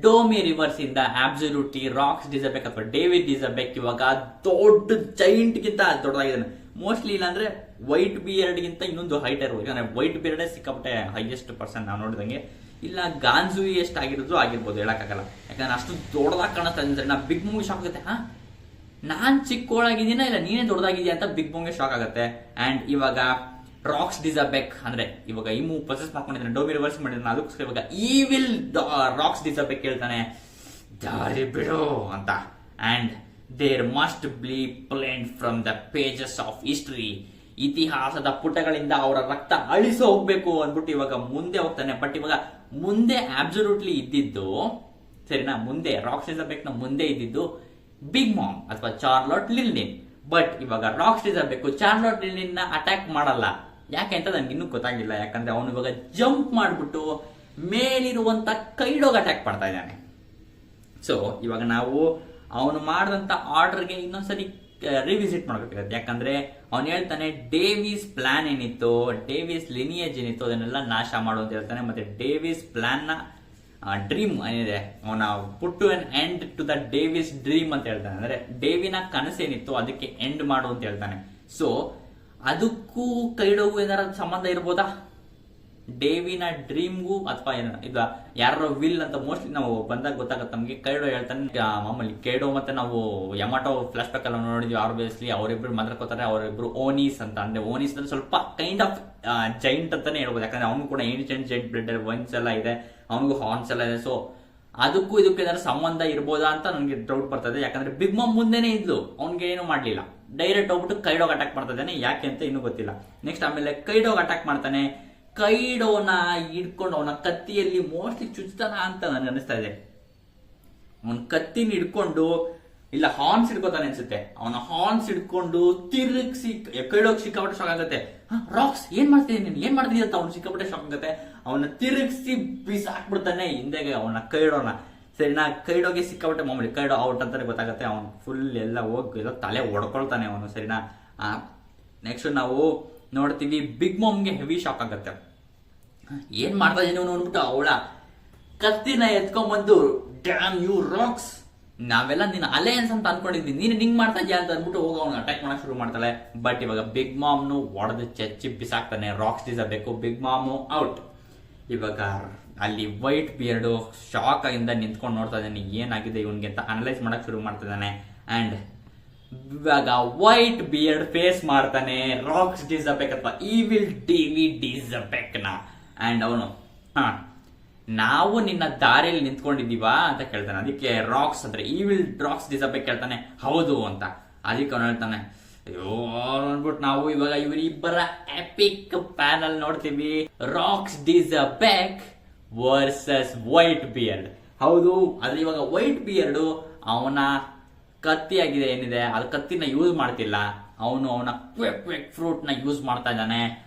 ಡೋಮಿ ರಿವರ್ಸ್ ಇಂದ ಅಬ್ಸಲ್ಯೂಟ್ಲಿ ರಾಕ್ಸ್ ಡಿಸಬೆಕ್ ಅಥವಾ ಡೇವಿಡ್ ಡಿಸಬೆಕ್ ಇವಾಗ ದೊಡ್ಡ ಜೈಂಟ್ ಗಿಂತ ದೊಡ್ಡದಾಗಿದ್ದಾನೆ. ಮೋಸ್ಟ್ಲಿ ಇಲ್ಲಾಂದ್ರೆ ವೈಟ್ ಬಿಯರ್ಡ್ ಗಿಂತ ಇನ್ನೊಂದು ಹೈಟ್ ಇರ್ಬೋದು. ಯಾಕಂದ್ರೆ ವೈಟ್ ಬಿಯರ್ಡ್ ಸಿಕ್ಕಾಪಟ್ಟೆ ಹೈಯೆಸ್ಟ್ ಪರ್ಸನ್ ನಾವು ನೋಡಿದಂಗೆ. ಇಲ್ಲ ಗಾನ್ಜುಯಿ ಎಷ್ಟು ಆಗಿರೋದು ಆಗಿರ್ಬೋದು, ಹೇಳಕ್ಕಾಗಲ್ಲ. ಯಾಕಂದ್ರೆ ಅಷ್ಟು ದೊಡ್ಡದಾಗಿ ಕಾಣಿಸ್ತಾ ಇದ್ರೆ ನಾ ಬಿಗ್ ಮೂವಿ ಶಾಕ್ ಆಗುತ್ತೆ. ನಾನ್ ಚಿಕ್ಕೋಳಾಗಿದ್ದೀನ ಇಲ್ಲ ನೀನೇ ದೊಡ್ಡದಾಗಿದ್ಯಾ ಅಂತ ಬಿಗ್ ಮೂವಿಗೆ ಶಾಕ್ ಆಗುತ್ತೆ. ಅಂಡ್ ಇವಾಗ ರಾಕ್ಸ್ ಡಿಸಬೆಕ್ ಅಂದ್ರೆ ಇವಾಗ ಈ ಮೂವ್ ಪ್ರೊಸೆಸ್ ಮಾಡ್ಕೊಂಡಿದ್ದಾನೆ, ಡೋಮಿ ರಿವರ್ಸ್ ಮಾಡಿದ್ದಾನೆ. ಅದಕ್ಕೋಸ್ಕರ ಇವಾಗ ಈವಿಲ್ ರಾಕ್ಸ್ ಡಿಸಬೆಕ್ ಹೇಳ್ತಾನೆ, ದಾರಿ ಬಿಡು ಅಂತ. And there must be plain from the pages of history, ಇತಿಹಾಸದ ಪುಟಗಳಿಂದ ಅವರ ರಕ್ತ ಅಳಿಸಿ ಹೋಗ್ಬೇಕು ಅಂದ್ಬಿಟ್ಟು ಇವಾಗ ಮುಂದೆ ಹೋಗ್ತಾನೆ. ಬಟ್ ಇವಾಗ ಮುಂದೆ ಅಬ್ಸಲ್ಯೂಟ್ಲಿ ಇದ್ದಿದ್ದು, ಸರಿನಾ, ಮುಂದೆ ರಾಕ್ಸ್ ಡಿಸಬೆಕ್ ನ ಮುಂದೆ ಇದ್ದಿದ್ದು ಬಿಗ್ ಮಾಮ್ ಅಥವಾ ಚಾರ್ಲೋಟ್ ಲಿಲ್ನಿನ್. ಬಟ್ ಇವಾಗ ರಾಕ್ಸ್ ಡಿಸಬೆಕ್ ಚಾರ್ಲೋಟ್ ಲಿಲ್ನಿನ್ ನ ಅಟ್ಯಾಕ್ ಮಾಡಲ್ಲ. ಯಾಕೆ ಅಂತ ನನ್ಗೆ ಇನ್ನೂ ಗೊತ್ತಾಗಿಲ್ಲ. ಯಾಕಂದ್ರೆ ಅವನು ಇವಾಗ ಜಂಪ್ ಮಾಡ್ಬಿಟ್ಟು ಮೇಲಿರುವಂತ ಕೈಡೋಗ್ ಅಟ್ಯಾಕ್ ಮಾಡ್ತಾ ಇದ್ದಾನೆ. ಸೊ ಇವಾಗ ನಾವು ಅವನು ಮಾಡಿದಂತ ಆರ್ಡರ್ಗೆ ಇನ್ನೊಂದ್ಸರಿ ರಿವಿಸಿಟ್ ಮಾಡಬೇಕಾಗುತ್ತೆ. ಯಾಕಂದ್ರೆ ಅವನು ಹೇಳ್ತಾನೆ ಡೇವಿಸ್ ಪ್ಲಾನ್ ಏನಿತ್ತು, ಡೇವಿಸ್ ಲಿನಿಯೇಜ್ ಏನಿತ್ತು ಅದನ್ನೆಲ್ಲ ನಾಶ ಮಾಡು ಅಂತ ಹೇಳ್ತಾನೆ. ಮತ್ತೆ ಡೇವಿಸ್ ಪ್ಲಾನ್ ನ ಡ್ರೀಮ್ ಏನಿದೆ ಅವನ put to an end to the Davis dream ಅಂತ ಹೇಳ್ತಾನೆ. ಅಂದ್ರೆ ಡೇವಿನ ಕನಸೇನಿತ್ತು ಅದಕ್ಕೆ ಎಂಡ್ ಮಾಡು ಅಂತ ಹೇಳ್ತಾನೆ. ಸೊ ಅದಕ್ಕೂ ಕೈಡೋಗೂ ಏನಾರ ಸಂಬಂಧ ಇರ್ಬೋದಾ, ಡೇವಿನ ಡ್ರೀಮ್ಗೂ ಅಥವಾ ಇದು ಯಾರೋ ವಿಲ್ ಅಂತ ಮೋಸ್ಟ್ಲಿ ನಾವು ಬಂದಾಗ ಗೊತ್ತಾಗತ್ತೆ ನಮ್ಗೆ. ಕೈಡೋ ಹೇಳ್ತಾನೆ ಮಾಮೂಲಿ ಕೈಡೋ ಮತ್ತೆ ನಾವು ಯಮಾಟೋ ಫ್ಲಾಶ್ ಬ್ಯಾಕ್ ಎಲ್ಲ ನೋಡಿದ್ವಿ. ಆಬ್ವಿಯಸ್ಲಿ ಅವರಿಬ್ರು ಮಾತಾಡ್ಕೋತಾರೆ, ಅವರಿಬ್ರು ಓನೀಸ್ ಅಂತ. ಅಂದ್ರೆ ಓನೀಸ್ ಅಂದ್ರೆ ಸ್ವಲ್ಪ ಕೈಂಡ್ ಆಫ್ ಜೈಂಟ್ ಅಂತಾನೆ ಹೇಳ್ಬೋದು. ಯಾಕಂದ್ರೆ ಅವನು ಕೂಡ ಏನ್ಷಿಯಂಟ್ ಜೈಂಟ್ ಬ್ಲಡ್ ವೈನ್ಸ್ ಎಲ್ಲ ಇದೆ, ಅವನಿಗೂ ಹಾರ್ನ್ಸ್ ಎಲ್ಲ ಇದೆ. ಸೊ ಅದಕ್ಕೂ ಇದಕ್ಕೂ ಏನಾದ್ರು ಸಂಬಂಧ ಇರ್ಬೋದಾ ಅಂತ ನನಗೆ ಡೌಟ್ ಬರ್ತದೆ. ಯಾಕಂದ್ರೆ ಬಿಗ್ ಮಾಮ್ ಮುಂದೆನೆ ಇದ್ಲು, ಅವ್ನಿಗೆ ಏನು ಮಾಡ್ಲಿಲ್ಲ, ಡೈರೆಕ್ಟ್ ಹೋಗ್ಬಿಟ್ಟು ಕೈಡೋಗ್ ಅಟ್ಯಾಕ್ ಮಾಡ್ತಾ ಇದ್ದಾನೆ. ಯಾಕೆ ಅಂತ ಇನ್ನೂ ಗೊತ್ತಿಲ್ಲ. ನೆಕ್ಸ್ಟ್ ಆಮೇಲೆ ಕೈಡೋಗ್ ಅಟ್ಯಾಕ್ ಮಾಡ್ತಾನೆ. ಕೈಡೋನ ಹಿಡ್ಕೊಂಡು ಅವನ ಕತ್ತಿಯಲ್ಲಿ ಮೋಸ್ಟ್ಲಿ ಚುಚ್ತಾನ ಅಂತ ನನಗೆ ಅನಿಸ್ತಾ ಇದೆ. ಅವನ ಕತ್ತಿನ ಹಿಡ್ಕೊಂಡು ಇಲ್ಲ ಹಾರ್ನ್ಸ್ ಹಿಡ್ಕೋತಾನೆ ಅನ್ಸುತ್ತೆ. ಅವನ ಹಾರ್ನ್ಸ್ ಹಿಡ್ಕೊಂಡು ತಿರುಗಿಸಿ ಕೈಡೋಗ್ ಸಿಕ್ಕಾಪಟ್ಟೆ ಶಾಕ್ ಆಗುತ್ತೆ. ರಾಕ್ಸ್ ಏನ್ ಮಾಡ್ತಿದ್ದೀನಿ ನೀನು, ಏನ್ ಮಾಡ್ತಿದ್ದೀಯ ಅಂತ ಅವ್ನು ಸಿಕ್ಕಾಪಟ್ಟೆ ಶಾಕ್ ಆಗುತ್ತೆ. ಅವನ ತಿರುಗಿಸಿ ಬಿಸಾಕ್ಬಿಡ್ತಾನೆ ಹಿಂದೆಗೆ ಅವನ ಕೈಡೋನ. ಸರಿನಾ, ಕೈಡೋಗೆ ಸಿಕ್ಕಾಪಟ್ಟೆ ಮಾಮೂಲಿ ಕೈಡೋ ಔಟ್ ಅಂತಾನೆ ಗೊತ್ತಾಗುತ್ತೆ. ಅವನು ಫುಲ್ ಎಲ್ಲ ಹೋಗಿ ಎಲ್ಲ ತಲೆ ಹೊಡ್ಕೊಳ್ತಾನೆ ಅವನು, ಸರಿನಾ. ನೆಕ್ಸ್ಟ್ ನಾವು ನೋಡ್ತೀವಿ ಬಿಗ್ ಮಾಮ್ಗೆ ಹೆವಿ ಶಾಕ್ ಆಗುತ್ತೆ. ಏನ್ ಮಾಡ್ತಾ ಇದೀನಿ ಅವನು ಅಂದ್ಬಿಟ್ಟು ಅವಳ ಕತ್ತಿನ ಎತ್ಕೊಂಡ್ಬಂದು, ಡ್ಯಾಮ್ ಯು ರಾಕ್ಸ್, ನಾವೆಲ್ಲ ನಿನ್ನ ಅಲಯನ್ಸ್ ಅಂತ ಅನ್ಕೊಂಡಿದ್ವಿ, ನೀನು ಹಿಂಗ್ ಮಾಡ್ತಾ ಇದೆಯಾ ಅಂತ ಅಂದ್ಬಿಟ್ಟು ಹೋಗಿ ಅವ್ನು ಅಟ್ಯಾಕ್ ಮಾಡಕ್ ಶುರು ಮಾಡ್ತಾಳೆ. ಬಟ್ ಇವಾಗ ಬಿಗ್ ಮಾಮ್ನು ಒಡೆದು ಚಚ್ಚಿ ಬಿಸಾಕ್ತಾನೆ. Rocks D Xebec Big Mom out. ಇವಾಗ ಅಲ್ಲಿ ವೈಟ್ ಬಿಯರ್ಡು ಶಾಕ್ ಆಗಿಂದ ನಿಂತ್ಕೊಂಡು ನೋಡ್ತಾ ಇದ್ದಾನೆ, ಏನಾಗಿದೆ ಇವನ್ಗೆ ಅಂತ ಅನಲೈಸ್ ಮಾಡಕ್ ಶುರು ಮಾಡ್ತಾ ಇದ್ದಾನೆ. ಅಂಡ್ ಇವಾಗ ವೈಟ್ ಬಿಯರ್ಡ್ ಫೇಸ್ ಮಾಡ್ತಾನೆ ರಾಕ್ಸ್ ಡಿಸಬೆಕ್ ಅಥವಾ ಈವಿಲ್ ಡೇವಿ ಡಿಸಬೆಕ್ ನ. ಅಂಡ್ ಅವನು ನಾವು ನಿನ್ನ ದಾರಿಯಲ್ಲಿ ನಿಂತ್ಕೊಂಡಿದೀವಾ ಅಂತ ಕೇಳ್ತಾನೆ. ಅದಕ್ಕೆ ರಾಕ್ಸ್ ಅಂದ್ರೆ ಈವಿಲ್ ರಾಕ್ಸ್ ಡಿಸಬೆಕ್ ಹೇಳ್ತಾನೆ ಹೌದು ಅಂತ. ಅದಕ್ಕೆ ಅವನು ಹೇಳ್ತಾನೆ ಅಯ್ಯೋ ಅಂದ್ಬಿಟ್ಟು ನಾವು ಇವಾಗ ಇವರಿಬ್ಬರ ಎಪಿಕ್ ಪ್ಯಾನಲ್ ನೋಡ್ತೀವಿ, ರಾಕ್ಸ್ ಡಿಸಬೆಕ್ ವರ್ಸಸ್ ವೈಟ್ ಬಿಯರ್ಡ್. ಹೌದು, ಆದ್ರೆ ಇವಾಗ ವೈಟ್ ಬಿಯರ್ಡ್ ಅವನ ಕತ್ತಿ ಆಗಿದೆ ಏನಿದೆ ಅದು ಕತ್ತಿನ ಯೂಸ್ ಮಾಡ್ತಿಲ್ಲ. ಅವನು ಅವನ ಕ್ವೇಕ್ ಫ್ರೂಟ್ ನ ಯೂಸ್ ಮಾಡ್ತಾ ಇದ್ದಾನೆ.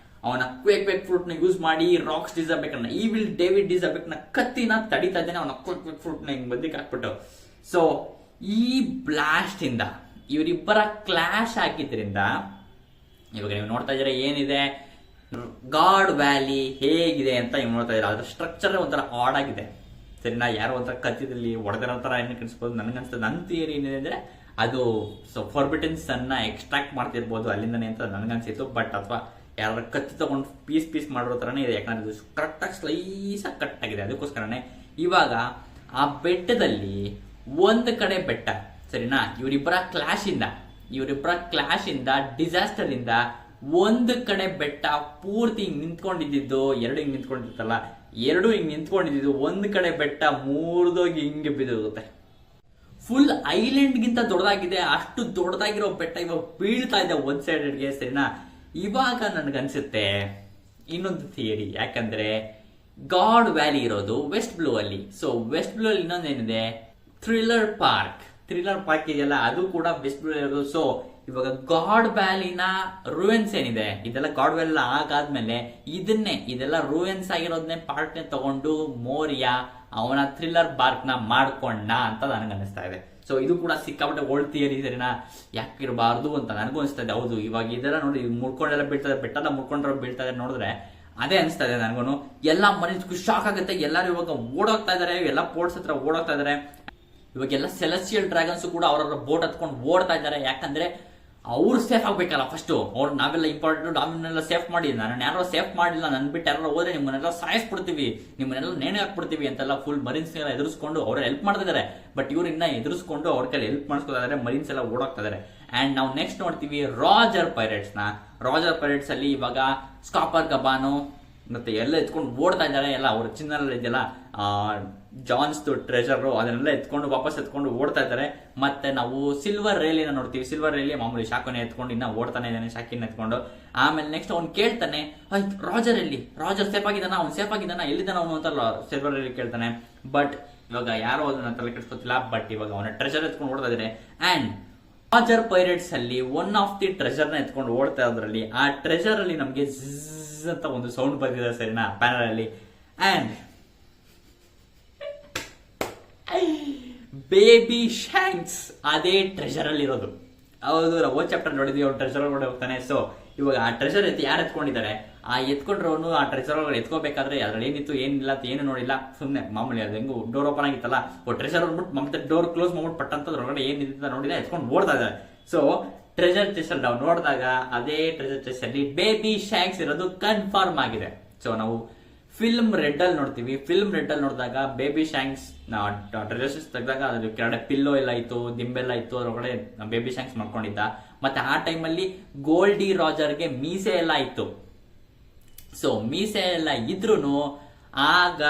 ಅವನ ಕ್ವೇಕ್ ಫ್ರೂಟ್ ನ ಯೂಸ್ ಮಾಡಿ ರಾಕ್ಸ್ ಡಿಸಬೆಕ್ ನ ಈವಿಲ್ ಡೇವಿಡ್ ಡಿಸಬೆಕ್ ನ ಕತ್ತಿನ ತಡಿತಾ ಇದ್ದಾನೆ ಅವನ ಕ್ವೇಕ್ ಫ್ರೂಟ್ ನ ಹಿಂಗ್ ಬದಿಕ್ ಹಾಕ್ಬಿಟ್ಟು. ಸೊ ಈ ಬ್ಲಾಸ್ಟ್ ಇಂದ ಇವರಿಬ್ಬರ ಕ್ಲಾಶ್ ಆಗಿದ್ರಿಂದ ಇವಾಗ ನೀವು ನೋಡ್ತಾ ಇದ್ರೆ ಏನಿದೆ ಗಾಡ್ ವ್ಯಾಲಿ ಹೇಗಿದೆ ಅಂತ ನೀವು ನೋಡ್ತಾ ಇದ್ದೀರಾ. ಅದ್ರ ಸ್ಟ್ರಕ್ಚರ್ ಒಂಥರ ಆಡ್ ಆಗಿದೆ ಸರಿನಾ. ಯಾರೋ ಒಂಥರ ಕತ್ತಿದಲ್ಲಿ ಹೊಡೆದಿರೋ ತರ ಏನು ಕಾಣಿಸ್ಬೋದು ನನಗನ್ಸುತ್ತೆ. ನನ್ನ ಥಿಯರಿ ಏನಿದೆ ಅಂದ್ರೆ ಅದು ಫಾರ್ಬಿಟನ್ಸ್ ಅನ್ನ ಎಕ್ಸ್ಟ್ರಾಕ್ಟ್ ಮಾಡ್ತಿರ್ಬೋದು ಅಲ್ಲಿಂದನೇ ಅಂತ ನನಗನ್ಸಿತ್ತು. ಬಟ್ ಅಥವಾ ಯಾರು ಕತ್ತಿ ತಗೊಂಡು ಪೀಸ್ ಮಾಡಿರೋ ತರನೇ ಇದೆ, ಯಾಕಂದ್ರೆ ಇದು ಕರೆಕ್ಟಾಗಿ ಸ್ಲೈಸಾಗಿ ಕಟ್ ಆಗಿದೆ. ಅದಕ್ಕೋಸ್ಕರನೇ ಇವಾಗ ಆ ಬೆಟ್ಟದಲ್ಲಿ ಒಂದು ಕಡೆ ಬೆಟ್ಟ ಸರಿನಾ, ಇವರಿಬ್ಬರ ಕ್ಲಾಶ್ ಇಂದ ಡಿಸಾಸ್ಟರ್ ಇಂದ ಒಂದು ಕಡೆ ಬೆಟ್ಟ ಪೂರ್ತಿ ಹಿಂಗ್ ನಿಂತ್ಕೊಂಡಿದ್ದು, ಎರಡು ಹಿಂಗ್ ನಿಂತ್ಕೊಂಡಿರ್ತಲ್ಲ, ಎರಡು ಹಿಂಗ್ ನಿಂತ್ಕೊಂಡಿದ್ದು ಒಂದು ಕಡೆ ಬೆಟ್ಟ ಮೂರ್ದೋಗಿ ಹಿಂಗೆ ಬಿದ್ದೋಗುತ್ತೆ. ಫುಲ್ ಐಲ್ಯಾಂಡ್ ಗಿಂತ ದೊಡ್ಡದಾಗಿದೆ. ಅಷ್ಟು ದೊಡ್ಡದಾಗಿರೋ ಬೆಟ್ಟ ಇವಾಗ ಬೀಳ್ತಾ ಇದೆ ಒಂದ್ ಸೈಡ್ಗೆ ಸರಿನಾ. ಇವಾಗ ನನ್ಗನ್ಸುತ್ತೆ ಇನ್ನೊಂದು ಥಿಯರಿ, ಯಾಕಂದ್ರೆ ಗಾಡ್ ವ್ಯಾಲಿ ಇರೋದು ವೆಸ್ಟ್ ಬ್ಲೂ ಅಲ್ಲಿ. ಸೊ ವೆಸ್ಟ್ ಬ್ಲೂ ಅಲ್ಲಿ ಇನ್ನೊಂದೇನಿದೆ, ಥ್ರಿಲ್ಲರ್ ಪಾರ್ಕ್ ಇದೆಯಲ್ಲ, ಅದು ಕೂಡ ವೆಸ್ಟ್ ಬ್ಲೂ ಇರೋದು. ಸೊ ಇವಾಗ ಗಾಡ್ ವ್ಯಾಲಿನ ರೂಯನ್ಸ್ ಏನಿದೆ, ಇದೆಲ್ಲ ಗಾಡ್ ವ್ಯಾಲಿ ಆಗಾದ್ಮೇಲೆ ಇದೆಲ್ಲ ರೂಯನ್ಸ್ ಆಗಿರೋದನ್ನೇ ಪಾರ್ಟ್ ತಗೊಂಡು ಮೋರಿಯಾ ಅವನ ಥ್ರಿಲ್ಲರ್ ಪಾರ್ಕ್ ನ ಮಾಡ್ಕೊಂಡ ಅಂತ ನನಗೆ ಅನಿಸ್ತಾ ಇದೆ. ಸೊ ಇದು ಕೂಡ ಸಿಕ್ಕಾಪಟ್ಟೆ ಓಲ್ಡ್ ಥಿಯರಿ ಸರಿನಾ, ಯಾಕಿರಬಾರ್ದು ಅಂತ ನನಗೂ ಅನಿಸ್ತಾ ಇದೆ. ಹೌದು, ಇವಾಗ ಇದೆಲ್ಲ ನೋಡಿ ಮುಡ್ಕೊಂಡೆಲ್ಲ ಬೀಳ್ತಾರೆ, ಬೆಟ್ಟದ ಮುಡ್ಕೊಂಡ್ರೆ ಬೀಳ್ತಾರೆ ನೋಡಿದ್ರೆ ಅದೇ ಅನಿಸ್ತಾ ಇದೆ ನನಗೂ. ಎಲ್ಲ ಮನೇಲಿ ಶಾಕ್ ಆಗುತ್ತೆ, ಎಲ್ಲರೂ ಇವಾಗ ಓಡೋಗ್ತಾ ಇದಾರೆ, ಎಲ್ಲ ಪೋರ್ಟ್ಸ್ ಹತ್ರ ಓಡೋಗ್ತಾ ಇದಾರೆ. ಇವಾಗೆಲ್ಲ ಸೆಲೆಸ್ಟಿಯಲ್ ಡ್ರ್ಯಾಗನ್ಸ್ ಕೂಡ ಅವರವರ ಬೋಟ್ ಹತ್ಕೊಂಡು ಓಡ್ತಾ ಇದ್ದಾರೆ, ಯಾಕಂದ್ರೆ ಅವ್ರು ಸೇಫ್ ಆಗ್ಬೇಕಲ್ಲ ಫಸ್ಟ್. ಅವ್ರು ನಾವೆಲ್ಲ ಇಂಪಾರ್ಟೆಂಟ್, ನಾವೆಲ್ಲ ಸೇಫ್ ಮಾಡಿ, ನಾನು ಯಾರೋ ಸೇಫ್ ಮಾಡಿಲ್ಲ, ನನ್ ಬಿಟ್ಟು ಯಾರೋ ಹೋದ್ರೆ ನಿಮ್ಮನ್ನೆಲ್ಲ ಸಾಯಿಸ್ಬಿಡ್ತೀವಿ, ನಿಮ್ಮನ್ನೆಲ್ಲ ನೇಣೆ ಹಾಕ್ಬಿಡ್ತೀವಿ ಅಂತೆಲ್ಲ ಫುಲ್ ಮರೀನ್ಸ್ ಎಲ್ಲ ಎದುರಿಸ್ಕೊಂಡು ಅವ್ರ ಹೆಲ್ಪ್ ಮಾಡ್ತಾ ಇದಾರೆ. ಬಟ್ ಇವ್ರು ಇನ್ನ ಎದುರಿಸ್ಕೊಂಡು ಅವ್ರ ಕೈಲಿ ಹೆಲ್ಪ್ ಮಾಡಿಸ್ಕೊತಾ ಇದಾರೆ, ಮರೀನ್ಸ್ ಎಲ್ಲ ಓಡಾಗ್ತಾ ಇದಾರೆ. ಅಂಡ್ ನಾವು ನೆಕ್ಸ್ಟ್ ನೋಡ್ತೀವಿ ರಾಜರ್ ಪೈರೇಟ್ಸ್ ಅಲ್ಲಿ ಇವಾಗ ಸ್ಕಾಪರ್ ಗಬಾನು ಮತ್ತೆ ಎಲ್ಲ ಎತ್ಕೊಂಡು ಓಡ್ತಾ ಇದ್ದಾರೆ. ಎಲ್ಲ ಅವ್ರ ಚಿನ್ನ ಇದೆಯಲ್ಲ ಜಾನ್ಸ್ ಟ್ರೆಜರ್ ಅದನ್ನೆಲ್ಲ ವಾಪಸ್ ಎತ್ಕೊಂಡು ಓಡ್ತಾ ಇದ್ದಾರೆ. ಮತ್ತೆ ನಾವು ಸಿಲ್ವರ್ ರೇಲಿನ ನೋಡ್ತೀವಿ. ಸಿಲ್ವರ್ ರೇಲಿ ಮಾಮೂಲಿ ಶಾಖನೆ ಎತ್ಕೊಂಡು ಇನ್ನ ಓಡ್ತಾನೆ ಇದ್ದಾನೆ, ಶಾಕಿನ ಎತ್ಕೊಂಡು. ಆಮೇಲೆ ನೆಕ್ಸ್ಟ್ ಅವ್ನು ಕೇಳ್ತಾನೆ, ರಾಜರ್ ಸೇಫ್ ಆಗಿದ್ದಾನ ಎಲ್ಲಿದ್ದಾನ ಅವನು ಅಂತ ಸಿಲ್ವರ್ ರೇಲಿ ಕೇಳ್ತಾನೆ. ಬಟ್ ಇವಾಗ ಯಾರೋ ಅದನ್ನ ತಲೆ ಕೆಡಿಸ್ಕೊತಿಲ್ಲ. ಬಟ್ ಇವಾಗ ಅವನ ಟ್ರೆಜರ್ ಎತ್ಕೊಂಡು ಓಡ್ತಾ ಇದ್ದಾರೆ. ಅಂಡ್ ರಾಜರ್ ಪೈರೇಟ್ಸ್ ಅಲ್ಲಿ ಒನ್ ಆಫ್ ದಿ ಟ್ರೆಜರ್ ನ ಎತ್ಕೊಂಡು ಓಡ್ತಾ ಇದ್ರಲ್ಲಿ ಆ ಟ್ರೆಜರ್ ಅಲ್ಲಿ ನಮ್ಗೆ ಝ್ ಅಂತ ಒಂದು ಸೌಂಡ್ ಬಂದಿದೆ ಸರಿನಾ ಪ್ಯಾನಲ್ ಅಲ್ಲಿ. ಅಂಡ್ ಬೇಬಿ ಶಾಂಕ್ಸ್ ಅದೇ ಟ್ರೆಜರ್ ಅಲ್ಲಿ ಇರೋದು. ಹೌದು, ನಾವು ಓ ಚಾಪ್ಟರ್ ನೋಡಿದ್ವಿ, ಅವ್ರು ಟ್ರೆಜರ್ ಒಳಗಡೆ ಹೋಗ್ತಾನೆ. ಸೊ ಇವಾಗ ಆ ಟ್ರೆಜರ್ ಯಾರು ಎತ್ಕೊಂಡಿದ್ದಾರೆ, ಆ ಎತ್ಕೊಂಡ್ರವನು ಆ ಟ್ರೆಜರ್ ಒಳಗಡೆ ಎತ್ಕೋಬೇಕಾದ್ರೆ ಅದ್ರಲ್ಲಿ ಏನಿತ್ತು ಏನಿಲ್ಲ ಅಂತ ಏನು ನೋಡಿಲ್ಲ, ಸುಮ್ಮನೆ ಮಾಮೂಲಿ ಅದು ಹೆಂಗು ಡೋರ್ ಓಪನ್ ಆಗಿತ್ತಲ್ಲ, ಟ್ರೆಜರ್ ಅಂದ್ಬಿಟ್ಟು ಮತ್ತೆ ಡೋರ್ ಕ್ಲೋಸ್ ಮಾಡ್ಬಿಟ್ಟು ಪಟ್ಟಂತ ಅದ್ರೊಳಗಡೆ ಏನಿದೆ ನೋಡಿಲ್ಲ, ಎತ್ಕೊಂಡು ಓಡ್ತಾ ಇದ್ದಾರೆ. ಸೊ ಟ್ರೆಜರ್ ಚೆಸ್ಟ್ ಅಲ್ಲಿ ನಾವು ನೋಡಿದಾಗ ಅದೇ ಟ್ರೆಜರ್ ಚೆಸ್ಟ್ ಅಲ್ಲಿ ಬೇಬಿ ಶಾಂಕ್ಸ್ ಇರೋದು ಕನ್ಫರ್ಮ್ ಆಗಿದೆ. ಸೊ ನಾವು ಫಿಲ್ಮ್ ರೆಡ್ ಅಲ್ಲಿ ನೋಡ್ತೀವಿ. ಫಿಲ್ಮ್ ರೆಡ್ ಅಲ್ಲಿ ನೋಡಿದಾಗ ಬೇಬಿ ಶಾಂಕ್ಸ್ ಟ್ರೆಜರ್ಸ್ ತೆಗೆದಾಗ ಅದ್ರ ಕೆಳಗಡೆ ಪಿಲ್ಲೋ ಎಲ್ಲ ಇತ್ತು, ದಿಂಬೆಲ್ಲ ಇತ್ತು, ಅದ್ರೊಳಗಡೆ ಬೇಬಿ ಶಾಂಕ್ಸ್ ಮಾಡ್ಕೊಂಡಿದ್ದ. ಮತ್ತೆ ಆ ಟೈಮಲ್ಲಿ ಗೋಲ್ಡಿ ರಾಜರ್ಗೆ ಮೀಸೆ ಎಲ್ಲ ಇತ್ತು. ಸೊ ಮೀಸೆ ಎಲ್ಲ ಇದ್ರೂ ಆಗ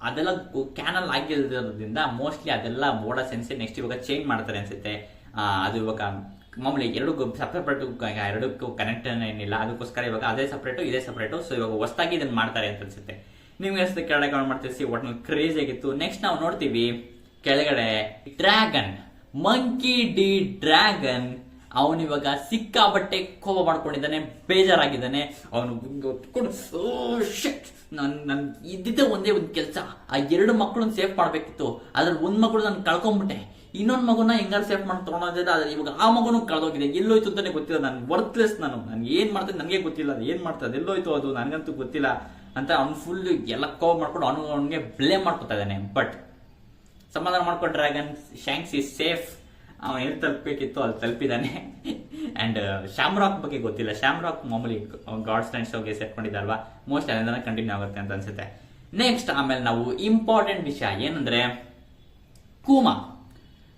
ಅದೆಲ್ಲ ಕ್ಯಾನಲ್ ಆಗಿರೋದ್ರಿಂದ ಮೋಸ್ಟ್ಲಿ ಅದೆಲ್ಲ ಮೋಡ ಸೆನ್ಸಿ ನೆಕ್ಸ್ಟ್ ಇವಾಗ ಚೇಂಜ್ ಮಾಡ್ತಾರೆ ಅನ್ಸುತ್ತೆ. ಅದು ಇವಾಗ ಮಾಮೂಲಿ ಎರಡಕ್ಕೂ ಕನೆಕ್ಟ್ ಏನಿಲ್ಲ, ಅದಕ್ಕೋಸ್ಕರ ಇವಾಗ ಅದೇ ಸಪ್ರೇಟು ಇದೇ ಸಪ್ರೇಟು. ಸೊ ಇವಾಗ ಹೊಸದಾಗಿ ಇದನ್ನ ಮಾಡ್ತಾರೆ ಅಂತ ಅನ್ಸುತ್ತೆ. ನಿಮ್ಗೆ ಅನ್ಸುತ್ತೆ ಕೆಳಗಡೆ ಕಮೆಂಟ್ ಮಾಡ್ತೀವಿ. ಒಟ್ಟು ಕ್ರೇಜ್ ಆಗಿತ್ತು. ನೆಕ್ಸ್ಟ್ ನಾವು ನೋಡ್ತೀವಿ ಕೆಳಗಡೆ ಡ್ರ್ಯಾಗನ್, ಮಂಕಿ ಡಿ ಡ್ರ್ಯಾಗನ್. ಅವನಿವಾಗ ಸಿಕ್ಕಾಬಟ್ಟೆ ಕೋಪ ಮಾಡ್ಕೊಂಡಿದ್ದಾನೆ, ಬೇಜಾರಾಗಿದ್ದಾನೆ. ಅವನು ನನ್ ಇದ್ದಿದ್ದೆ ಒಂದೇ ಒಂದು ಕೆಲಸ, ಆ ಎರಡು ಮಕ್ಕಳನ್ನ ಸೇಫ್ ಮಾಡ್ಬೇಕಿತ್ತು. ಅದ್ರಲ್ಲಿ ಒಂದ್ ಮಕ್ಕಳು ನಾನು ಕಳ್ಕೊಂಡ್ಬಿಟ್ಟೆ, ಇನ್ನೊಂದು ಮಗುನ ಹೆಂಗಾರು ಸೇಫ್ ಮಾಡಿ ತಗೊಂಡಿದ್ದೆ. ಆದ್ರೆ ಇವಾಗ ಆ ಮಗುನು ಕಳೆದೋಗಿದೆ, ಎಲ್ಲೋಯ್ತು ಅಂತಾನೆ ಗೊತ್ತಿಲ್ಲ. ನಾನು ವರ್ತ್ಲೆಸ್, ನಾನು ಏನ್ ಮಾಡ್ತೇನೆ ನನಗೆ ಗೊತ್ತಿಲ್ಲ, ಏನ್ ಮಾಡ್ತದೆ, ಎಲ್ಲೋಯ್ತು ಅದು ನನಗಂತೂ ಗೊತ್ತಿಲ್ಲ ಅಂತ ಅವ್ನು ಫುಲ್ ಎಲ್ಲ ಕೋಪ ಮಾಡ್ಕೊಂಡು ಅವನಿಗೆ ಬ್ಲೇಮ್ ಮಾಡ್ಕೊತಾ ಇದ್ದಾನೆ. ಬಟ್ ಸಮಾಧಾನ ಮಾಡ್ಕೊಂಡು ಡ್ರ್ಯಾಗನ್ ಶಾಂಕ್ಸ್ ಇಸ್ ಸೇಫ್. ಅವನು ಎಲ್ಲಿ ತಲುಪಬೇಕಿತ್ತು ಅಲ್ಲಿ ತಲುಪಿದ್ದಾನೆ. ಅಂಡ್ ಶಾಮ್ರಾಕ್ ಬಗ್ಗೆ ಗೊತ್ತಿಲ್ಲ. ಶಾಮ್ರಾಕ್ ಮಾಮೂಲಿ ಗಾಡ್ಸ್ ಲ್ಯಾಂಡ್ ಶೋಗೆ ಸೇರ್ಕೊಂಡಿದ್ದಲ್ವಾ, ಮೋಸ್ಟ್ ಅಲ್ಲಿಂದ ಕಂಟಿನ್ಯೂ ಆಗುತ್ತೆ ಅಂತ ಅನ್ಸುತ್ತೆ. ನೆಕ್ಸ್ಟ್ ಆಮೇಲೆ ನಾವು ಇಂಪಾರ್ಟೆಂಟ್ ವಿಷಯ ಏನಂದ್ರೆ ಕೂಮಾ.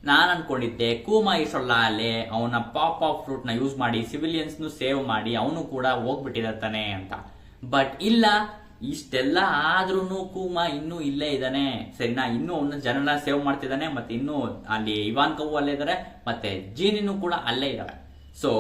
ನಾನು ಅನ್ಕೊಂಡಿದ್ದೆ ಕೂಮಾ ಇಷ್ಟೊಲ್ಲ ಅಲ್ಲೇ ಅವನ ಪಾಪ್ ಆಫ್ ಫ್ರೂಟ್ ನ ಯೂಸ್ ಮಾಡಿ ಸಿವಿಲಿಯನ್ಸ್ ಸೇವ್ ಮಾಡಿ ಅವನು ಕೂಡ ಹೋಗ್ಬಿಟ್ಟಿರ್ತಾನೆ ಅಂತ. ಬಟ್ ಇಲ್ಲ, ಇಷ್ಟೆಲ್ಲ ಆದ್ರೂ ಕೂಮಾ ಇನ್ನೂ ಇಲ್ಲೇ ಇದ್ದಾನೆ ಸರಿನಾ. ಇನ್ನೂ ಅವನ ಜನನ ಸೇವ್ ಮಾಡ್ತಿದ್ದಾನೆ. ಮತ್ತೆ ಇನ್ನೂ ಅಲ್ಲಿ ಇವಾನ್ ಕವು ಅಲ್ಲೇ ಇದಾರೆ, ಮತ್ತೆ ಜೀನಿನೂ ಕೂಡ ಅಲ್ಲೇ ಇದಾವೆ. ಸೊ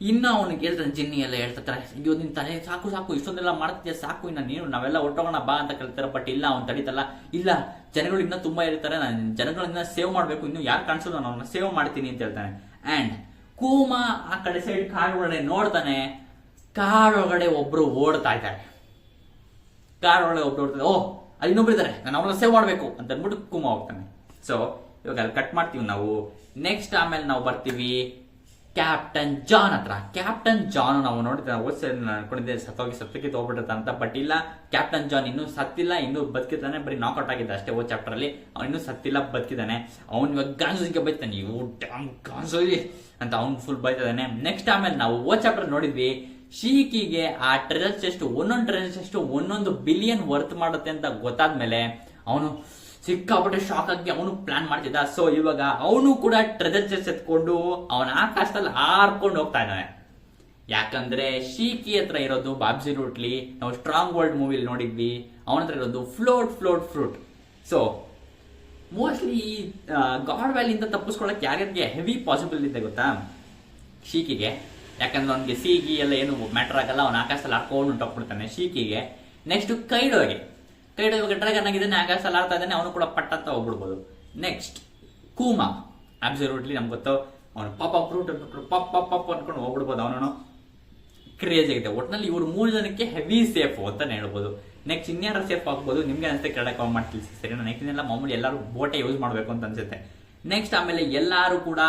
ಇನ್ನು ಅವನಿಗೆ ಹೇಳ್ತಾನೆ, ಜಿನ್ನಿ ಎಲ್ಲ ಹೇಳ್ತಾರೆ, ಅಯ್ಯೋ ನಿನ್ ತಲೆ ಸಾಕು ಇಷ್ಟೊಂದೆಲ್ಲ ಮಾಡ್ತಿದ್ಯಾ, ಸಾಕು ಇನ್ನ ನೀನು ನಾವೆಲ್ಲ ಹೊಟ್ಟೋಗೋಣ ಬಾ ಅಂತ ಕೇಳ್ತಾರೆ. ಬಟ್ ಇಲ್ಲ, ಅವ್ನು ತಡೀತಲ್ಲ. ಇಲ್ಲ, ಜನಗಳು ಇನ್ನೂ ತುಂಬಾ ಇರ್ತಾರೆ, ನಾನು ಜನಗಳನ್ನ ಸೇವ್ ಮಾಡ್ಬೇಕು, ಇನ್ನು ಯಾರು ಕಾಣಿಸೋದು ನಾನು ಅವನ್ನ ಸೇವ್ ಮಾಡ್ತೀನಿ ಅಂತ ಹೇಳ್ತಾನೆ. ಅಂಡ್ ಕೂಮಾ ಆ ಕಡೆ ಸೈಡ್ ಕಾಡೊಳಗಡೆ ನೋಡ್ತಾನೆ, ಕಾಡೊಳಗಡೆ ಒಬ್ರು ಓಡ್ತಾ ಇದ್ದಾರೆ. ಕಾಡೊಳಗಡೆ ಒಬ್ರು ಓಡ್ತಾರೆ, ಓ ಅಲ್ಲಿ ಇನ್ನೊಬ್ರು ಇದ್ದಾರೆ, ನಾನು ಅವ್ರನ್ನ ಸೇವ್ ಮಾಡ್ಬೇಕು ಅಂತ ಅಂದ್ಬಿಟ್ಟು ಕೂಮಾ ಹೋಗ್ತಾನೆ. ಸೊ ಇವಾಗ ಅಲ್ಲಿ ಕಟ್ ಮಾಡ್ತೀವಿ ನಾವು. ನೆಕ್ಸ್ಟ್ ಆಮೇಲೆ ನಾವು ಬರ್ತೀವಿ ಕ್ಯಾಪ್ಟನ್ ಜಾನ್ ಹತ್ರ. ಕ್ಯಾಪ್ಟನ್ ಜಾನ್ ನಾವು ನೋಡಿದ್ರೆ ಅನ್ಕೊಂಡಿದ್ದೆ ಸತ್ತಕ್ಕೆ ಹೋಗ್ಬಿಟ್ಟಿರ್ತಾನೆ ಅಂತ, ಬಟ್ ಇಲ್ಲ, ಕ್ಯಾಪ್ಟನ್ ಜಾನ್ ಇನ್ನೂ ಸತ್ತಿಲ್ಲ, ಇನ್ನೂ ಬದುಕಿದ್ದಾನೆ. ಬರೀ ನಾಕ್ಔಟ್ ಆಗಿದ್ದ ಅಷ್ಟೇ ಓ ಚಾಪ್ಟರ್ ಅಲ್ಲಿ, ಅವ್ನು ಇನ್ನೂ ಸತ್ತಿಲ್ಲ, ಬದುಕಿದ್ದಾನೆ. ಅವ್ನು ಇವಾಗ ಗಾನ್ಸೋದಿಗೆ ಬೈತಾನೆ, ಇವು ಡ್ಯಾಮ್ ಗಾನ್ಸೋದಿ ಅಂತ ಅವ್ನು ಫುಲ್ ಬೈತಿದ್ದಾನೆ. ನೆಕ್ಸ್ಟ್ ಆಮೇಲೆ ನಾವು ಓ ಚಾಪ್ಟರ್ ನೋಡಿದ್ವಿ, ಶೀಕಿಗೆ ಆ ಟ್ರೆಜರ್ ಚೆಸ್ಟ್ ಒಂದೊಂದು ಟ್ರೆಜರ್ ಚೆಸ್ಟ್ $1 ಬಿಲಿಯನ್ ವರ್ತ್ ಮಾಡುತ್ತೆ ಅಂತ ಗೊತ್ತಾದ್ಮೇಲೆ ಅವನು ಸಿಕ್ಕಾಪಟ್ಟೆ ಶಾಕ್ ಆಗಿ ಅವನು ಪ್ಲಾನ್ ಮಾಡ್ತಿದ್ದ. ಸೊ ಇವಾಗ ಅವನು ಕೂಡ ಟ್ರೆಜರ್ ಚೆಸ್ಟ್ ಎತ್ಕೊಂಡು ಅವನ ಆಕಾಶದಲ್ಲಿ ಹಾರ್ಕೊಂಡು ಹೋಗ್ತಾ ಇದ್ದಾನೆ. ಯಾಕಂದ್ರೆ ಶೀಕಿ ಹತ್ರ ಇರೋದು ಅಬ್ಸಲ್ಯೂಟ್ಲಿ ನಾವು ಸ್ಟ್ರಾಂಗ್ ವರ್ಲ್ಡ್ ಮೂವಿಲಿ ನೋಡಿದ್ವಿ, ಅವನ ಹತ್ರ ಇರೋದು float fruit. So mostly God ವ್ಯಾಲಿಯಿಂದ ತಪ್ಪಿಸ್ಕೊಳಕ್ ಯಾರ್ಯಾರಿಗೆ ಹೆವಿ ಪಾಸಿಬಲ್ ಇದೆ ಗೊತ್ತಾ, ಶೀಕಿಗೆ. ಯಾಕಂದ್ರೆ ಅವ್ನಿಗೆ ಸಿಗಿ ಎಲ್ಲ ಏನು ಮ್ಯಾಟರ್ ಆಗಲ್ಲ, ಅವನ ಆಕಾಶದಲ್ಲಿ ಹಾಕೊಂಡು ಹೊಂಟೋಗ್ಬಿಡ್ತಾನೆ ಶೀಕಿಗೆ. ನೆಕ್ಸ್ಟ್ ಕೈಡೋಗೆ ಇವಾಗ ಡ್ರ್ಯಾಗನ್ ಆಗಿದ್ದಾನೆ, ಆಕಾಶದಲ್ಲಿ ಆಡ್ತಾ ಇದ್ದಾನೆ, ಅವನು ಕೂಡ ಪಟ್ಟಂತ ಹೋಗ್ಬಿಡ್ಬೋದು. ನೆಕ್ಸ್ಟ್ ಕೂಮಾ, ಅಬ್ಸಲ್ಯೂಟ್ಲಿ ನಮ್ಗೆ ಗೊತ್ತು, ಅವನು ಪಾಪ ಫ್ರೂಟ್ ಪಾಪ ಅನ್ಕೊಂಡು ಹೋಗ್ಬಿಡ್ಬೋದು. ಅವನು ಕ್ರೇಜ್ ಆಗಿದೆ. ಒಟ್ಟಿನಲ್ಲಿ ಇವ್ರು 3 ಜನಕ್ಕೆ ಹೆವಿ ಸೇಫ್ ಅಂತಾನೆ ಹೇಳ್ಬೋದು. ನೆಕ್ಸ್ಟ್ ಇನ್ಯಾರು ಸೇಫ್ ಆಗ್ಬೋದು, ನಿಮ್ಗೆ ಅನ್ಸುತ್ತೆ ಕೆಳಗೆ ಕಾಮೆಂಟ್ ಮಾಡಿ ತಿಳಿಸಿ ಸರಿನಾ. ನೆಕ್ಸ್ಟ್ ಇನ್ನೆಲ್ಲ ಮಾಮೂಲಿ ಎಲ್ಲರೂ ಬೋಟೆ ಯೂಸ್ ಮಾಡಬೇಕು ಅಂತ ಅನ್ಸುತ್ತೆ. ನೆಕ್ಸ್ಟ್ ಆಮೇಲೆ ಎಲ್ಲಾರು ಕೂಡ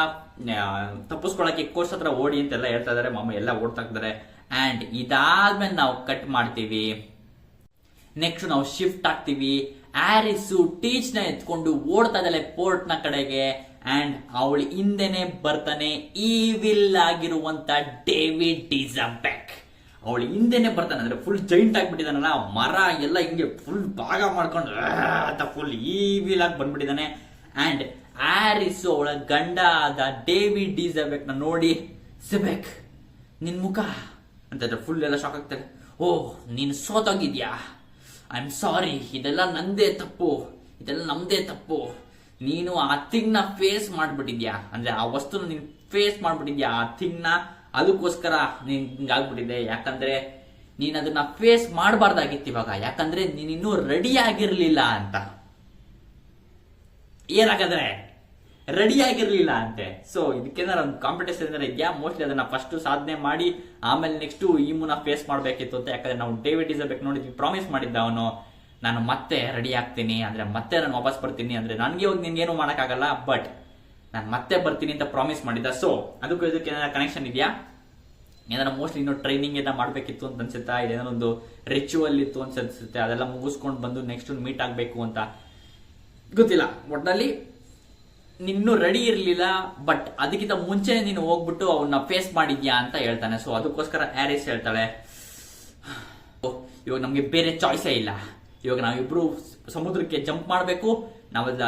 ತಪ್ಪಿಸ್ಕೊಳಕ್ಕೆ ಕೋರ್ಸ್ ಹತ್ರ ಓಡಿ ಅಂತೆಲ್ಲ ಹೇಳ್ತಾ ಇದಾರೆ, ಮಾಮೂಲಿ ಎಲ್ಲ ಓಡ್ತಾ ಇದ್ದಾರೆ. ಅಂಡ್ ಇದಾದ್ಮೇಲೆ ನಾವು ಕಟ್ ಮಾಡ್ತೀವಿ, ನೆಕ್ಸ್ಟ್ ನಾವು ಶಿಫ್ಟ್ ಆಗ್ತೀವಿ. ಆರಿಸು ಟೀಚ್ ನ ಎತ್ಕೊಂಡು ಓಡ್ತಾ ಇದ್ದಾಳೆ ಪೋರ್ಟ್ ನ ಕಡೆಗೆ. ಅಂಡ್ ಅವಳು ಹಿಂದೆನೆ ಬರ್ತಾನೆ ಈವಿಲ್ ಆಗಿರುವಂತ ಡೇವಿಡ್ ಡಿಸಬೆಕ್. ಅವಳು ಹಿಂದೆನೆ ಬರ್ತಾನೆ, ಅಂದ್ರೆ ಫುಲ್ ಜೈಂಟ್ ಆಗ್ಬಿಟ್ಟಿದಾನಲ್ಲ, ಮರ ಎಲ್ಲ ಹಿಂಗೆ ಫುಲ್ ಭಾಗ ಮಾಡ್ಕೊಂಡು ಅಂತ ಫುಲ್ ಈವಿಲ್ ಆಗಿ ಬಂದ್ಬಿಟ್ಟಿದ್ದಾನೆ. ಅಂಡ್ ಆರಿಸು ಅವಳ ಗಂಡ ಆದ ಡೇವಿಡ್ ಡಿಸಬೆಕ್ ನ ನೋಡಿ, ಸೆಬೆಕ್ ನಿನ್ ಮುಖ ಅಂತ ಫುಲ್ ಎಲ್ಲ ಶಾಕ್ ಆಗ್ತಾರೆ. ಓಹ್ ನೀನು ಸೋತೋಗಿದ್ಯಾ, ಐ ಆಮ್ ಸಾರಿ, ಇದೆಲ್ಲ ನಮ್ದೇ ತಪ್ಪು, ನೀನು ಆ ಥಿಂಗ್ ನ ಫೇಸ್ ಮಾಡ್ಬಿಟ್ಟಿದ್ಯಾ, ಅಂದ್ರೆ ಆ ವಸ್ತುನ ನೀನು ಫೇಸ್ ಮಾಡ್ಬಿಟ್ಟಿದ್ಯಾ, ಆ ಥಿಂಗ್ ನ, ಅದಕ್ಕೋಸ್ಕರ ನೀನ್ ಹಿಂಗಾಗ್ಬಿಟ್ಟಿದೆ. ಯಾಕಂದ್ರೆ ನೀನ್ ಅದನ್ನ ಫೇಸ್ ಮಾಡಬಾರ್ದಾಗಿತ್ತು ಇವಾಗ, ಯಾಕಂದ್ರೆ ನೀನ್ ಇನ್ನೂ ರೆಡಿ ಆಗಿರ್ಲಿಲ್ಲ ಅಂತ. ಏನಾಗಂದ್ರೆ ರೆಡಿ ಆಗಿರ್ಲಿಲ್ಲ ಅಂತೆ. ಸೊ ಇದಕ್ಕೇನಾರ ಒಂದು ಕಾಂಪಿಟೇಷನ್ ಏನಾರ ಇದೆಯಾ, ಮೋಸ್ಟ್ಲಿ ಅದನ್ನ ಫಸ್ಟ್ ಸಾಧನೆ ಮಾಡಿ ಆಮೇಲೆ ನೆಕ್ಸ್ಟ್ ಈಮುನ ಫೇಸ್ ಮಾಡ್ಬೇಕಿತ್ತು ಅಂತ. ಯಾಕಂದ್ರೆ ನಾವು ಡೇವಿಡ್ ಡಿಸಬೆಕ್ ನೋಡಿದ್ವಿ, ಪ್ರಾಮಿಸ್ ಮಾಡಿದ್ದ ಅವನು, ನಾನು ಮತ್ತೆ ರೆಡಿ ಆಗ್ತೀನಿ, ಅಂದ್ರೆ ಮತ್ತೆ ನಾನು ವಾಪಸ್ ಬರ್ತೀನಿ, ಅಂದ್ರೆ ನನಗೆ ಹೋಗಿ ನಿನ್ಗೇನು ಮಾಡೋಕ್ಕಾಗಲ್ಲ, ಬಟ್ ನಾನು ಮತ್ತೆ ಬರ್ತೀನಿ ಅಂತ ಪ್ರಾಮಿಸ್ ಮಾಡಿದ್ದ. ಸೊ ಅದಕ್ಕೂ ಇದಕ್ಕೆ ಏನಾರ ಕನೆಕ್ಷನ್ ಇದೆಯಾ, ಏನಾರ ಮೋಸ್ಟ್ಲಿ ಇನ್ನೂ ಟ್ರೈನಿಂಗ್ ಏನಾರ ಮಾಡಬೇಕಿತ್ತು ಅಂತ ಅನ್ಸುತ್ತಾ, ಇದೇನೋ ಒಂದು ರಿಚುವಲ್ ಇತ್ತು ಅನ್ಸುತ್ತೆ, ಅದೆಲ್ಲ ಮುಗಿಸ್ಕೊಂಡು ಬಂದು ನೆಕ್ಸ್ಟ್ ಮೀಟ್ ಆಗಬೇಕು ಅಂತ ಗೊತ್ತಿಲ್ಲ. ಒಟ್ಟಿನಲ್ಲಿ ನಿನ್ನೂ ರೆಡಿ ಇರಲಿಲ್ಲ, ಬಟ್ ಅದಕ್ಕಿಂತ ಮುಂಚೆ ನೀನು ಹೋಗ್ಬಿಟ್ಟು ಅವನ್ನ ಫೇಸ್ ಮಾಡಿದ್ಯಾ ಅಂತ ಹೇಳ್ತಾನೆ. ಸೊ ಅದಕ್ಕೋಸ್ಕರ ಆರಿಸ್ ಹೇಳ್ತಾಳೆ, ಇವಾಗ ನಮ್ಗೆ ಬೇರೆ ಚಾಯ್ಸೇ ಇಲ್ಲ, ಇವಾಗ ನಾವಿಬ್ರು ಸಮುದ್ರಕ್ಕೆ ಜಂಪ್ ಮಾಡಬೇಕು, ನಾವೆಲ್ಲ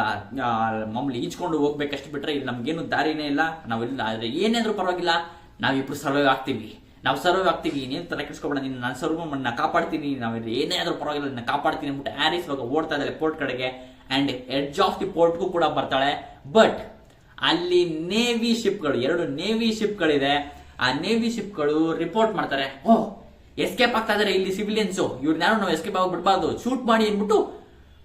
ಮಾಮೂಲಿ ಈಜ್ಕೊಂಡು ಹೋಗ್ಬೇಕಷ್ಟು ಬಿಟ್ರೆ ಇಲ್ಲಿ ನಮ್ಗೇನು ದಾರಿನೇ ಇಲ್ಲ, ನಾವೆಲ್ಲ ಏನಾದ್ರೂ ಪರವಾಗಿಲ್ಲ, ನಾವಿಬ್ರು ಸರ್ವೈವ್ ಆಗ್ತೀವಿ, ನೀನು ತರ ಕೆಡ್ಸ್ಕೊಬೇಡ, ನೀನು ನಾನು ಸರ್ವನ್ನ ಕಾಪಾಡ್ತೀನಿ, ನಾವೆಲ್ಲ ಏನೇ ಆದ್ರೂ ಪರವಾಗಿಲ್ಲ ನಿನ್ನ ಕಾಪಾಡ್ತೀನಿ ಅಂದ್ಬಿಟ್ಟು ಆರಿಸ್ ಇವಾಗ ಓಡ್ತಾ ಇದ್ದಾಳೆ ಪೋರ್ಟ್ ಕಡೆಗೆ. ಅಂಡ್ ಎಡ್ಜ್ ಆಫ್ ದಿ ಪೋರ್ಟ್ಗೂ ಕೂಡ ಬರ್ತಾಳೆ. ಬಟ್ ಅಲ್ಲಿ ನೇವಿ ಶಿಪ್ಗಳು, 2 ನೇವಿ ಶಿಪ್ಗಳಿದೆ. ಆ ನೇವಿ ಶಿಪ್ಗಳು ರಿಪೋರ್ಟ್ ಮಾಡ್ತಾರೆ, ಓಹ್ ಎಸ್ಕೇಪ್ ಆಗ್ತಾ ಇದಾರೆ ಇಲ್ಲಿ ಸಿವಿಲಿಯನ್ಸ್, ಇವ್ರನ್ನ ನಾವು ಎಸ್ಕೇಪ್ ಆಗ್ಬಿಡ್ಬಾರ್ದು, ಶೂಟ್ ಮಾಡಿ ಅಂದ್ಬಿಟ್ಟು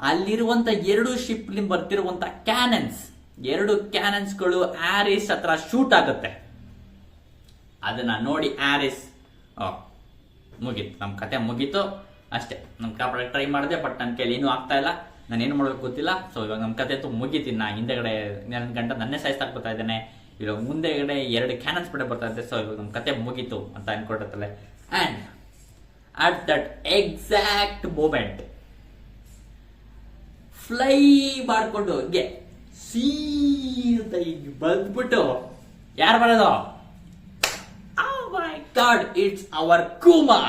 ಅಲ್ಲಿರುವಂತ 2 ಶಿಪ್ ಬರ್ತಿರುವಂತ ಕ್ಯಾನನ್ಸ್, 2 ಕ್ಯಾನನ್ಸ್ಗಳು ಆರಿಸ್ ಹತ್ರ ಶೂಟ್ ಆಗುತ್ತೆ. ಅದನ್ನ ನೋಡಿ ಆರಿಸ್, ಮುಗೀತು, ನಮ್ ಕತೆ ಮುಗೀತು ಅಷ್ಟೇ, ನಮ್ ಕಾಪಾಡಕ್ಕೆ ಟ್ರೈ ಮಾಡಿದೆ, ಬಟ್ ನನ್ನ ಕೈಲಿ ಏನೂ ಆಗ್ತಾ ಇಲ್ಲ, ನಾನೇನು ಮಾಡೋಕೆ ಗೊತ್ತಿಲ್ಲ. ಸೊ ಇವಾಗ ನಮ್ಮ ಕತೆ ಅಂತೂ ಮುಗೀತೀನಿ, ನಾ ಹಿಂದೆಗಡೆ ನನ್ನ ಗಂಟ ನನ್ನೇ ಸಾಯಿಸ್ತಾಕ್ ಬರ್ತಾ ಇದ್ದೇನೆ, ಇವಾಗ ಮುಂದೆಗಡೆ 2 ಕ್ಯಾನನ್ಸ್ ಬಿಡ ಬರ್ತಾ ಇದೆ. ಸೊ ಇವಾಗ ನಮ್ಮ ಕತೆ ಮುಗೀತು ಅಂತ ಅನ್ಕೊಳ್ತಲೆ. And at that exact moment fly ಮಾಡ್ಕೊಂಡು ಹೀಗೆ ಸೀದ ಈಗ ಬಂದ್ಬಿಟ್ಟು ಯಾರು ಬರೋದು, my god, it's our Kuma.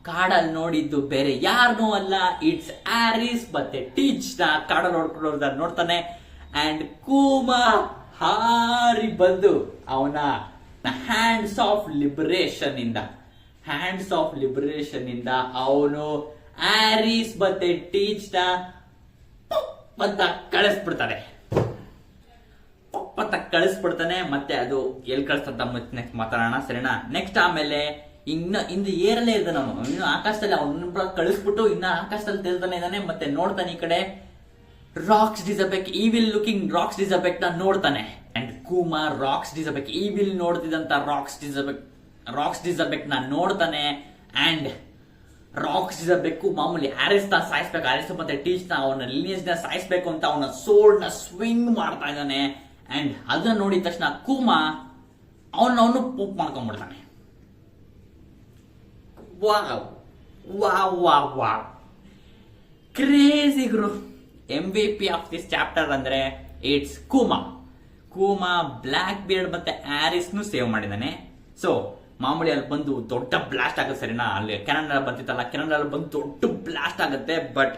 ಕಾಡಲ್ಲಿ ನೋಡಿದ್ದು ಬೇರೆ ಯಾರನ್ನೂ ಅಲ್ಲ, ಇಟ್ಸ್ ಆರಿಸ್ ಮತ್ತೆ ಟೀಚ್ ನ ಕಾಡಲ್ಲಿ ನೋಡ್ಕೊಂಡು ನೋಡ್ತಾನೆ. ಅಂಡ್ ಕೂಮಾ ಹಾರಿ ಬಂದು ಅವನ ಹ್ಯಾಂಡ್ಸ್ ಆಫ್ ಲಿಬರೇಷನ್ ಇಂದ ಅವನು ಆರಿಸ್ ಮತ್ತೆ ಟೀಚ್ ನ ಅಂತ ಕಳಿಸ್ಬಿಡ್ತಾನೆ. ಮತ್ತೆ ಅದು ಎಲ್ಲಿ ಕಳಿಸ್ತಂತ ನೆಕ್ಸ್ಟ್ ಮಾತಾಡೋಣ ಸರಿನಾ. ನೆಕ್ಸ್ಟ್ ಆಮೇಲೆ ಇಂದು ಏರಲ್ಲೇ ಇದ್ದಾನೆ ಅವನು, ಇನ್ನು ಆಕಾಶದಲ್ಲಿ ಅವನ ಕಳಿಸ್ಬಿಟ್ಟು ಇನ್ನ ಆಕಾಶದಲ್ಲಿ ತೇಲ್ತಾನೆ ಇದ್ದಾನೆ. ಮತ್ತೆ ನೋಡ್ತಾನೆ ಈ ಕಡೆ ರಾಕ್ಸ್ ಡಿಸಬೆಕ್, ಈವಿಲ್ ಲುಕಿಂಗ್ ರಾಕ್ಸ್ ಡಿಸಬೆಕ್ ನ ನೋಡ್ತಾನೆ. ಅಂಡ್ ಕೂಮಾ ರಾಕ್ಸ್ ಡಿಸಬೆಕ್, ಈವಿಲ್ ನೋಡ್ತಿದ್ದಂತ ರಾಕ್ಸ್ ಡಿಸಬೆಕ್ ನ ನೋಡ್ತಾನೆ. ಅಂಡ್ ರಾಕ್ಸ್ ಡಿಸಬೆಕ್ ಮಾಮೂಲಿ ಆರಿಸ್ ನ ಸಾಯಿಸ್ಬೇಕು, ಆರಿಸ್ ಮತ್ತೆ ಟೀಚ್ ನ ಅವನ ಲಿನಿಯೇಜ್ ನ ಸಾಯಿಸ್ಬೇಕು ಅಂತ ಅವನ ಸೋಲ್ಡ್ ನ ಸ್ವಿಂಗ್ ಮಾಡ್ತಾ ಇದ್ದಾನೆ. ಅಂಡ್ ಅದನ್ನ ನೋಡಿದ ತಕ್ಷಣ ಕೂಮಾ ಅವನು ಪೂಪ್ ಮಾಡ್ಕೊಂಡ್ಬಿಡ್ತಾನೆ. Wow wow wow wow, crazy ಗುರು. MVP ಆಫ್ ದಿಸ್ ಚಾಪ್ಟರ್ ಅಂದ್ರೆ ಇಟ್ಸ್ ಕೂಮಾ ಬ್ಲ್ಯಾಕ್ ಬಿಯರ್ಡ್ ಮತ್ತೆ ಆರಿಸ್ನು ಸೇವ್ ಮಾಡಿದ್ದಾನೆ. ಸೊ ಮಾಮೂಲಿ ಅಲ್ಲಿ ಬಂದು ದೊಡ್ಡ ಬ್ಲಾಸ್ಟ್ ಆಗುತ್ತೆ ಸರಿನಾ, ಅಲ್ಲಿ ಕೆನಡಾ ಬಂದಿತ್ತಲ್ಲ, ಕೆನಡಾ ಬಂದು ದೊಡ್ಡ ಬ್ಲಾಸ್ಟ್ ಆಗುತ್ತೆ. ಬಟ್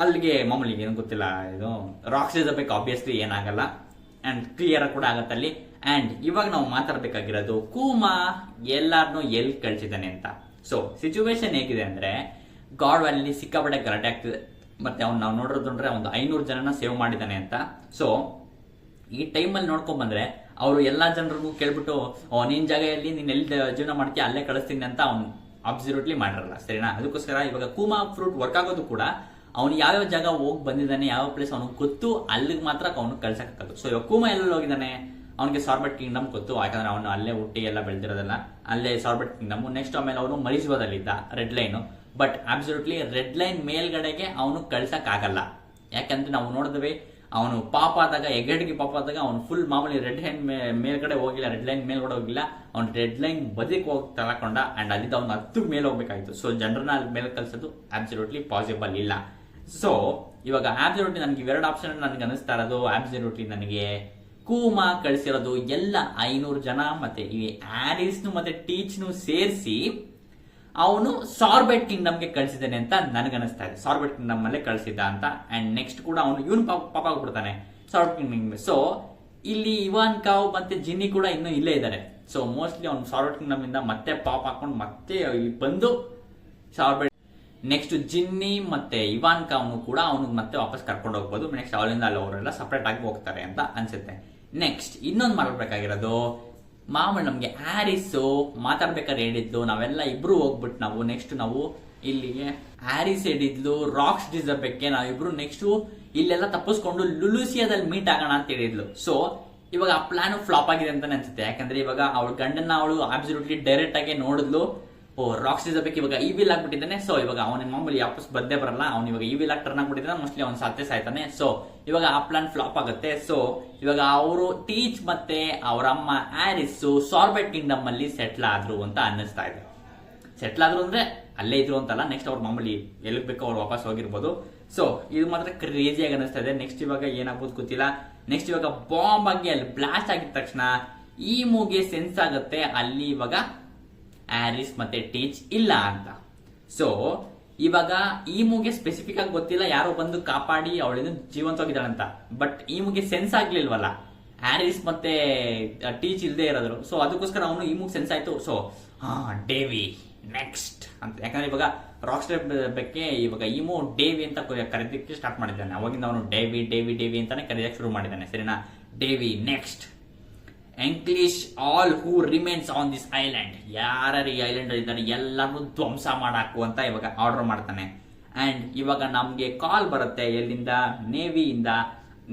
ಅಲ್ಲಿಗೆ ಮಾಮೂಲಿ ಏನು ಗೊತ್ತಿಲ್ಲ, ಇದು ರಾಕ್ಸ್ ಬೇಕು ಆಬ್ವಿಯಸ್ಲಿ ಏನಾಗಲ್ಲ, ಅಂಡ್ ಕ್ಲಿಯರ್ ಕೂಡ ಆಗತ್ತೆ ಅಲ್ಲಿ. ಅಂಡ್ ಇವಾಗ ನಾವು ಮಾತಾಡ್ಬೇಕಾಗಿರೋದು ಕೂಮಾ ಎಲ್ಲಾರನ್ನೂ ಎಲ್ಲಿ ಕಳ್ಸಿದ್ದಾನೆ ಅಂತ. ಸೊ ಸಿಚುವೇಶನ್ ಹೇಗಿದೆ ಅಂದ್ರೆ, ಗಾಡ್ ವ್ಯಾಲಿ ಸಿಕ್ಕಾಪಟ್ಟೆ ಗಲಾಟೆ ಆಗ್ತಿದೆ, ಮತ್ತೆ ಅವ್ನು ನಾವು ನೋಡೋದಂದ್ರೆ ಒಂದು 500 ಜನನ ಸೇವ್ ಮಾಡಿದ್ದಾನೆ ಅಂತ. ಸೊ ಈ ಟೈಮಲ್ಲಿ ನೋಡ್ಕೊಂಡ್ ಬಂದ್ರೆ ಅವರು ಎಲ್ಲಾ ಜನರಿಗೂ ಕೇಳ್ಬಿಟ್ಟು ನಿನ್ ಜಾಗದಲ್ಲಿ ನೀನ್ ಎಲ್ಲಿ ಜೀವನ ಮಾಡ್ತೀಯ ಅಲ್ಲೇ ಕಳಿಸ್ತೀನಿ ಅಂತ ಅವ್ನು ಅಬ್ಸಲ್ಯೂಟ್ಲಿ ಮಾಡಿರಲ್ಲ ಸರಿನಾ. ಅದಕ್ಕೋಸ್ಕರ ಇವಾಗ ಕೂಮಾ ಫ್ರೂಟ್ ವರ್ಕ್ ಆಗೋದು ಕೂಡ ಅವ್ನು ಯಾವ್ಯಾವ ಜಾಗ ಹೋಗಿ ಬಂದಿದ್ದಾನೆ, ಯಾವ ಪ್ಲೇಸ್ ಅವನಿಗೆ ಗೊತ್ತು, ಅಲ್ಲಿಗೆ ಮಾತ್ರ ಅವನು ಕಳ್ಸಕ್ಕಾಗದು. ಸೊ ಇವಾಗ ಕೂಮಾ ಎಲ್ಲ ಹೋಗಿದ್ದಾನೆ, ಅವನಿಗೆ ಸಾರ್ಬೆಟ್ ಕಿಂಗ್ಡಮ್ ಗೊತ್ತು, ಯಾಕಂದ್ರೆ ಅವನು ಅಲ್ಲೇ ಹುಟ್ಟಿ ಎಲ್ಲ ಬೆಳೆದಿರೋದಲ್ಲ, ಅಲ್ಲೇ ಸಾರ್ಬೆಟ್ ಕಿಂಗ್ಡಮ್. ನೆಕ್ಸ್ಟ್ ಆಮೇಲೆ ಅವನು ಮರಿಸ್ಬೋದಲ್ಲಿದ್ದ red line, but absolutely red line ಮೇಲ್ಗಡೆಗೆ ಅವನು ಕಳ್ಸಕ್ ಆಗಲ್ಲ. ಯಾಕಂದ್ರೆ ನಾವು ನೋಡಿದ್ವಿ, ಅವನು ಪಾಪ ಆದಾಗ ಎಗಡ್ಗೆ ಪಾಪ ಆದಾಗ ಅವನು ಫುಲ್ ಮಾಮೂಲಿ ರೆಡ್ ಲೈನ್ ಮೇಲ್ಗಡೆ ಹೋಗಿಲ್ಲ, ರೆಡ್ ಲೈನ್ ಮೇಲ್ಗಡೆ ಹೋಗಿಲ್ಲ, ಅವ್ನು ರೆಡ್ ಲೈನ್ ಬದಿಗೆ ಹೋಗಿ ತಗೊಂಡ, ಅಂಡ್ ಅಲ್ಲಿದ್ದ ಅವ್ನು 10 ಮೇಲೆ ಹೋಗ್ಬೇಕಾಯ್ತು. ಸೊ ಜನರನ್ನ ಅಲ್ಲಿ ಮೇಲೆ ಕಳ್ಸೋದು ಅಬ್ಸಲ್ಯೂಟ್ಲಿ ಪಾಸಿಬಲ್ ಇಲ್ಲ. ಸೊ ಇವಾಗ ಅಬ್ಸಲ್ಯೂಟ್ಲಿ ನನಗೆ ಇವೆರಡು ಆಪ್ಷನ್ ನನಗೆ ಅನಿಸ್ತಾ ಇರೋದು, ಅಬ್ಸಲ್ಯೂಟ್ಲಿ ನನಗೆ ಕೂಮಾ ಕಳಿಸಿರೋದು ಎಲ್ಲ 500 ಜನ ಮತ್ತೆ ಈ ಆರಿಸ್ನು ಮತ್ತೆ ಟೀಚ್ನು ಸೇರಿಸಿ ಅವನು ಸಾರ್ಬೆಟ್ ಕಿಂಗ್ಡಮ್ಗೆ ಕಳಿಸಿದ್ದಾನೆ ಅಂತ ನನಗನ್ನಿಸ್ತಾ ಇದೆ. ಸಾರ್ಬೆಟ್ ಕಿಂಗ್ಡಮ್ ಅಲ್ಲೇ ಕಳಿಸಿದ್ದ ಅಂತ. ಅಂಡ್ ನೆಕ್ಸ್ಟ್ ಕೂಡ ಅವನು ಇವನ್ ಪಾಪ ಆಗ್ಬಿಡ್ತಾನೆ ಸಾರ್ಬೆಟ್ ಕಿಂಗ್ಡಮ್. ಸೊ ಇಲ್ಲಿ ಇವಾನ್ ಕಾವ್ ಮತ್ತೆ ಜಿನ್ನಿ ಕೂಡ ಇನ್ನೂ ಇಲ್ಲೇ ಇದ್ದಾರೆ. ಸೊ ಮೋಸ್ಟ್ಲಿ ಅವ್ನು ಸಾರ್ಬೆಟ್ ಕಿಂಗ್ಡಮ್ ಇಂದ ಮತ್ತೆ ಪಾಪ್ ಹಾಕೊಂಡು ಮತ್ತೆ ಬಂದು ಸಾರ್ಬೆಟ್ ನೆಕ್ಸ್ಟ್ ಜಿನ್ನಿ ಮತ್ತೆ ಇವಾನ್ ಕಾವ್ನು ಕೂಡ ಅವನಿಗೆ ಮತ್ತೆ ವಾಪಸ್ ಕರ್ಕೊಂಡು ಹೋಗ್ಬೋದು. ನೆಕ್ಸ್ಟ್ ಅವರಿಂದ ಅಲ್ಲಿ ಅವರೆಲ್ಲ ಸಪರೇಟ್ ಆಗಿ ಹೋಗ್ತಾರೆ ಅಂತ ಅನ್ಸುತ್ತೆ. ನೆಕ್ಸ್ಟ್ ಇನ್ನೊಂದು ಮಾಡಬೇಕಾಗಿರೋದು, ಮಾಮೂಲಿ ನಮ್ಗೆ ಆರಿಸ್ ಮಾತಾಡ್ಬೇಕಾದ್ರೆ ಹೇಳಿದ್ಲು, ನಾವೆಲ್ಲ ಇಬ್ರು ಹೋಗ್ಬಿಟ್ಟು ನಾವು ನೆಕ್ಸ್ಟ್ ನಾವು ಇಲ್ಲಿಗೆ ಆರಿಸ್ ಹೇಳಿದ್ಲು ರಾಕ್ಸ್ ಡಿಸರ್ಬೇಕೆ ನಾವಿಬ್ರು ನೆಕ್ಸ್ಟ್ ಇಲ್ಲೆಲ್ಲ ತಪ್ಪಿಸ್ಕೊಂಡು ಲುಲೂಸಿಯಾದಲ್ಲಿ ಮೀಟ್ ಆಗೋಣ ಅಂತ ಹೇಳಿದ್ಲು. ಸೊ ಇವಾಗ ಆ ಪ್ಲಾನ್ ಫ್ಲಾಪ್ ಆಗಿದೆ ಅಂತಾನೆ ಅನ್ಸುತ್ತೆ. ಯಾಕಂದ್ರೆ ಇವಾಗ ಅವಳ ಗಂಡನ್ನ ಅವಳು ಅಬ್ಸಲ್ಯೂಟ್ಲಿ ಡೈರೆಕ್ಟ್ ಆಗಿ ನೋಡಿದ್ಲು, ರಾಕ್ಸ್ ಡಿಸರ್ಬೇಕ್ ಇವಾಗ ಈವಿಲ್ ಆಗ್ಬಿಟ್ಟಿದ್ದಾನೆ. ಸೊ ಇವಾಗ ಅವನ ಮಾಮೂಲಿ ವಾಪಸ್ ಬಂದೇ ಬರಲ್ಲ, ಅವ್ನು ಇವಾಗ ಈವಿಲ್ ಆಗಿ ಟರ್ನ್ ಆಗ್ಬಿಟ್ಟಿದ್ದಾನೆ, ಮೋಸ್ಟ್ಲಿ ಅವ್ನು ಸಾಯ್ತಾನೆ. ಸೊ ಇವಾಗ ಆ ಪ್ಲಾನ್ ಫ್ಲಾಪ್ ಆಗುತ್ತೆ. ಸೊ ಇವಾಗ ಅವರು ಟೀಚ್ ಮತ್ತೆ ಅವ್ರ ಅಮ್ಮ ಆರಿಸ್ ಸಾರ್ಬೆಟ್ ಕಿಂಗ್ಡಮ್ ಅಲ್ಲಿ ಸೆಟ್ಲ್ ಆದ್ರು ಅಂತ ಅನ್ನಿಸ್ತಾ ಇದೆ. ಸೆಟ್ಲ್ ಆದ್ರು ಅಂದ್ರೆ ಅಲ್ಲೇ ಇದ್ರು ಅಂತಲ್ಲ, ನೆಕ್ಸ್ಟ್ ಅವ್ರು ಮಾಮೂಲಿ ಎಲ್ಲಿಗೆ ಬೇಕೋ ಅವ್ರು ವಾಪಸ್ ಹೋಗಿರ್ಬೋದು. ಸೊ ಇದು ಮಾತ್ರ ಕ್ರೇಜಿಯಾಗಿ ಅನ್ನಿಸ್ತಾ ಇದೆ. ನೆಕ್ಸ್ಟ್ ಇವಾಗ ಏನಾಗ್ಬೋದು ಗೊತ್ತಿಲ್ಲ. ನೆಕ್ಸ್ಟ್ ಇವಾಗ ಬಾಂಬ್ ಆಗಿ ಅಲ್ಲಿ ಬ್ಲಾಸ್ಟ್ ಆಗಿದ ತಕ್ಷಣ ಈ ಮೂಗೆ ಸೆನ್ಸ್ ಆಗುತ್ತೆ ಅಲ್ಲಿ ಇವಾಗ ಆರಿಸ್ ಮತ್ತೆ ಟೀಚ್ ಇಲ್ಲ ಅಂತ. ಸೊ ಇವಾಗ ಈ ಮೂಗೆ ಸ್ಪೆಸಿಫಿಕ್ ಆಗಿ ಗೊತ್ತಿಲ್ಲ, ಯಾರೋ ಬಂದು ಕಾಪಾಡಿ ಅವಳಿಂದ ಜೀವಂತವಾಗಿದ್ದಾಳಂತ. ಬಟ್ ಈ ಮೂಗೆ ಸೆನ್ಸ್ ಆಗ್ಲಿಲ್ವಲ್ಲ ಆರಿಸ್ ಮತ್ತೆ ಟೀಚ್ ಇಲ್ಲದೆ ಇರೋದ್ರು. ಸೊ ಅದಕ್ಕೋಸ್ಕರ ಅವನು ಈ ಮೂಗ್ ಸೆನ್ಸ್ ಆಯ್ತು. ಸೊ ಡೇವಿ ನೆಕ್ಸ್ಟ್ ಅಂತ, ಯಾಕಂದ್ರೆ ಇವಾಗ ರಾಕ್ಸ್ ಬಗ್ಗೆ ಇವಾಗ ಈಮು ಡೇವಿ ಅಂತ ಕರೆದಕ್ಕೆ ಸ್ಟಾರ್ಟ್ ಮಾಡಿದ್ದಾನೆ. ಅವಾಗಿಂದ ಅವನು ಡೇವಿ ಡೇವಿ ಡೇವಿ ಅಂತಾನೆ ಕರೆಯಕ್ಕೆ ಶುರು ಮಾಡಿದ್ದಾನೆ ಸರಿನಾ. Davy next English all who remains on this island, ಯಾರು ಈ ಐಲ್ಯಾಂಡ್ ಇದ್ದಾರೆ ಎಲ್ಲರೂ ಧ್ವಂಸ ಮಾಡಾಕು ಅಂತ ಇವಾಗ ಆರ್ಡರ್ ಮಾಡ್ತಾನೆ. ಅಂಡ್ ಇವಾಗ ನಮ್ಗೆ ಕಾಲ್ ಬರುತ್ತೆ ಎಲ್ಲಿಂದ,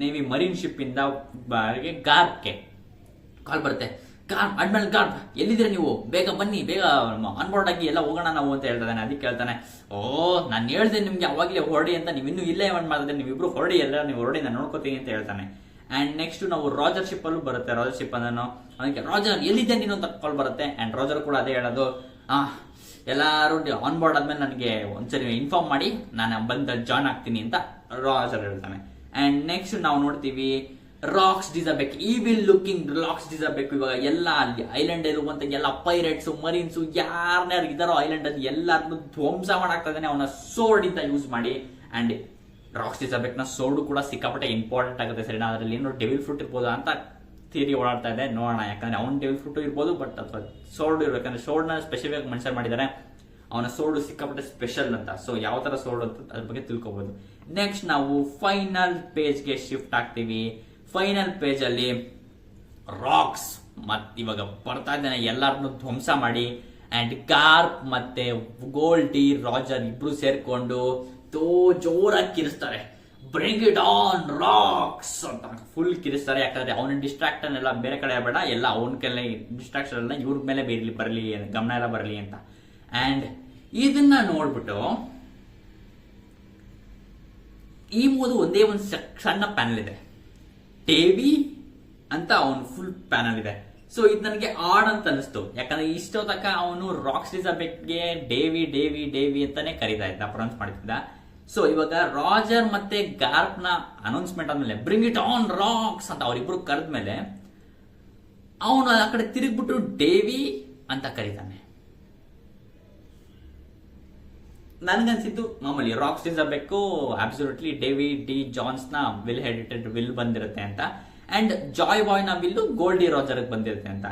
ನೇವಿ ಮರೀನ್ ಶಿಪ್ ಇಂದ ಗಾರ್ಬ್ಗೆ ಕಾಲ್ ಬರುತ್ತೆ. ಅಡ್ಮಿರಲ್ ಗಾರ್ಬ್ ಎಲ್ಲಿದ್ರೆ ನೀವು, ಬೇಗ ಬನ್ನಿ, ಬೇಗ ಆನ್ಬೋರ್ಡ್ ಆಗಿ ಎಲ್ಲ ಹೋಗೋಣ ನಾವು ಅಂತ ಹೇಳ್ತಾನೆ. ಅದಕ್ಕೆ ಹೇಳ್ತಾನೆ, ನಾನು ಹೇಳ್ದೆ ನಿಮ್ಗೆ ಅವಾಗಲೇ ಹೊರಡಿ ಅಂತ, ನೀವು ಇನ್ನೂ ಇಲ್ಲೇ ಏನ್ ಮಾಡಿದ್ರೆ ನೀವಿಬ್ರು ಹೊರಡಿ, ಎಲ್ಲ ನೀವು ಹೊರಡಿ, ನಾನು ನೋಡ್ಕೋತೀನಿ ಅಂತ ಹೇಳ್ತಾನೆ. ಅಂಡ್ ನೆಕ್ಸ್ಟ್ ನಾವು ರಾಜರ್ ಶಿಪ್ ಅಲ್ಲೂ ಬರುತ್ತೆ. ರಾಜರ್ ಶಿಪ್ ಅನ್ನೋ ಅದಕ್ಕೆ ರಾಜರ್ ಎಲ್ಲಿದ್ದೆ ನೀನು ಅಂತ ಕಾಲ್ ಬರುತ್ತೆ. ಅಂಡ್ ರಾಜರ್ ಕೂಡ ಅದೇ ಹೇಳೋದು, ಎಲ್ಲಾರು ಆನ್ ಬೋರ್ಡ್ ಆದ್ಮೇಲೆ ನನಗೆ ಒಂದ್ಸರಿ ಇನ್ಫಾರ್ಮ್ ಮಾಡಿ, ನಾನು ಬಂದು ಜಾಯ್ನ್ ಆಗ್ತೀನಿ ಅಂತ ರಾಜರ್ ಹೇಳ್ತಾನೆ. ಅಂಡ್ ನೆಕ್ಸ್ಟ್ ನಾವು ನೋಡ್ತೀವಿ ರಾಕ್ಸ್ ಡಿಸರ್ಬೇಕ್, ಈವಿಲ್ ಲುಕಿಂಗ್ ರಾಕ್ಸ್ ಡಿಸರ್ಬೇಕ್. ಇವಾಗ ಎಲ್ಲ ಅಲ್ಲಿ ಐಲ್ಯಾಂಡ್ ಇರುವಂತ ಎಲ್ಲ ಪೈರೇಟ್ಸ್ ಮರೀನ್ಸ್ ಯಾರ್ಯಾರು ಇದಾರೋ ಐಲ್ಯಾಂಡ್ ಅಲ್ಲಿ ಎಲ್ಲಾರನ್ನು ಧ್ವಂಸ ಮಾಡಾಕ್ತಾ ಇದ್ದಾನೆ ಅವನ ಸೋರ್ಡ್ ಇಂದ ಯೂಸ್ ಮಾಡಿ. ಅಂಡ್ ರಾಕ್ಸ್ ಡಿಸರ್ಬೇಕ್ ನ ಸೋರ್ಡ್ ಕೂಡ ಸಿಕ್ಕಾಪಟ್ಟೆ ಇಂಪಾರ್ಟೆಂಟ್ ಆಗುತ್ತೆ ಸರಿನಾ. ಅದರಲ್ಲಿ ಏನೋ ಡೆವಿಲ್ ಫ್ರೂಟ್ ಇರ್ಬೋದು ಅಂತ ಥಿಯರಿ ಓಡಾಡ್ತಾ ಇದೆ, ನೋಡೋಣ. ಯಾಕಂದ್ರೆ ಅವ್ನ ಡೆವಿಲ್ ಫ್ರೂಟ್ ಇರ್ಬೋದು, ಬಟ್ ಅಥವಾ ಸೋರ್ಡ್ ಇರ್ಬೇಕಂದ್ರೆ ಸೋರ್ಡ್ ನ ಸ್ಪೆಸಿಫಿಕ್ ಆಗಿ ಮೆನ್ಷನ್ ಮಾಡಿದ್ದಾರೆ, ಅವನ ಸೋರ್ಡ್ ಸಿಕ್ಕಾಪಟ್ಟೆ ಸ್ಪೆಷಲ್ ಅಂತ. ಸೊ ಯಾವ ತರ ಸೋರ್ಡ್ ಅಂತ ಅದ್ರ ಬಗ್ಗೆ ತಿಳ್ಕೊಬಹುದು. ನೆಕ್ಸ್ಟ್ ನಾವು ಫೈನಲ್ ಪೇಜ್ಗೆ ಶಿಫ್ಟ್ ಆಗ್ತೀವಿ. ಫೈನಲ್ ಪೇಜ್ ಅಲ್ಲಿ ರಾಕ್ಸ್ ಇವಾಗ ಬರ್ತಾ ಇದ್ದಾನೆ ಎಲ್ಲಾರನ್ನು ಧ್ವಂಸ ಮಾಡಿ. ಅಂಡ್ ಗಾರ್ಪ್ ಮತ್ತೆ ಗೋಲ್ಡಿ ರಾಜರ್ ಇಬ್ರು ಸೇರ್ಕೊಂಡು ಜೋರಾಗಿ ಕಿರಿಸ್ತಾರೆ, ಬ್ರಿಂಗ್ ಇಟ್ ಆನ್ ರಾಕ್ಸ್ ಅಂತ ಫುಲ್ ಕಿರಿಸ್ತಾರೆ. ಯಾಕಂದ್ರೆ ಅವನ ಡಿಸ್ಟ್ರಾಕ್ಷನ್ ಎಲ್ಲ ಬೇರೆ ಕಡೆ ಬೇಡ, ಎಲ್ಲ ಅವನ ಕೆಲ ಡಿಸ್ಟ್ರಾಕ್ಷನ್ ಎಲ್ಲ ಇವ್ರ ಮೇಲೆ ಬರಲಿ, ಗಮನ ಎಲ್ಲ ಬರಲಿ ಅಂತ. ಅಂಡ್ ಇದನ್ನ ನೋಡ್ಬಿಟ್ಟು ಈ ಮೂದು ಒಂದೇ ಒಂದು ಸಣ್ಣ ಪ್ಯಾನಲ್ ಇದೆ, ಡೇವಿ ಅಂತ ಅವನು ಫುಲ್ ಪ್ಯಾನಲ್ ಇದೆ. ಸೊ ಇದು ನನಗೆ ಆಡ್ ಅಂತ ಅನಿಸ್ತು, ಯಾಕಂದ್ರೆ ಇಷ್ಟೋ ತನಕ ಅವನು ರಾಕ್ಸ್ ಡಿಸಬೆಕ್ಗೆ ಡೇವಿ ಡೇವಿ ಡೇವಿ ಅಂತಾನೆ ಕರೀತಾ ಇದ್ದ, ಪ್ರೊನೌನ್ಸ್ ಮಾಡ್ತಿದ್ದ. ಸೊ ಇವಾಗ ರಾಜರ್ ಮತ್ತೆ ಗಾರ್ಪ್ ನ ಅನೌನ್ಸ್ಮೆಂಟ್ ಆದ್ಮೇಲೆ ಬ್ರಿಂಗ್ ಇಟ್ ಆನ್ ರಾಕ್ಸ್ ಅಂತ ಅವರಿಬ್ರು ಕರೆದ್ಮೇಲೆ ಅವನು ಆ ಕಡೆ ತಿರುಗ್ಬಿಟ್ಟು ಡೇವಿ ಅಂತ ಕರೀತಾನೆ. ನನ್ಗನ್ಸಿದ್ದು ಮಾಮೂಲಿ Rocks D Xebec absolutely Davy D Jones ನ ವಿಲ್ ಹೆಡಿಟೆಡ್ ವಿಲ್ ಬಂದಿರುತ್ತೆ ಅಂತ, ಅಂಡ್ ಜಾಯ್ ಬಾಯ್ ನ ವಿಲ್ಲು ಗೋಲ್ಡಿ ರಾಜರ್ ಬಂದಿರುತ್ತೆ ಅಂತ.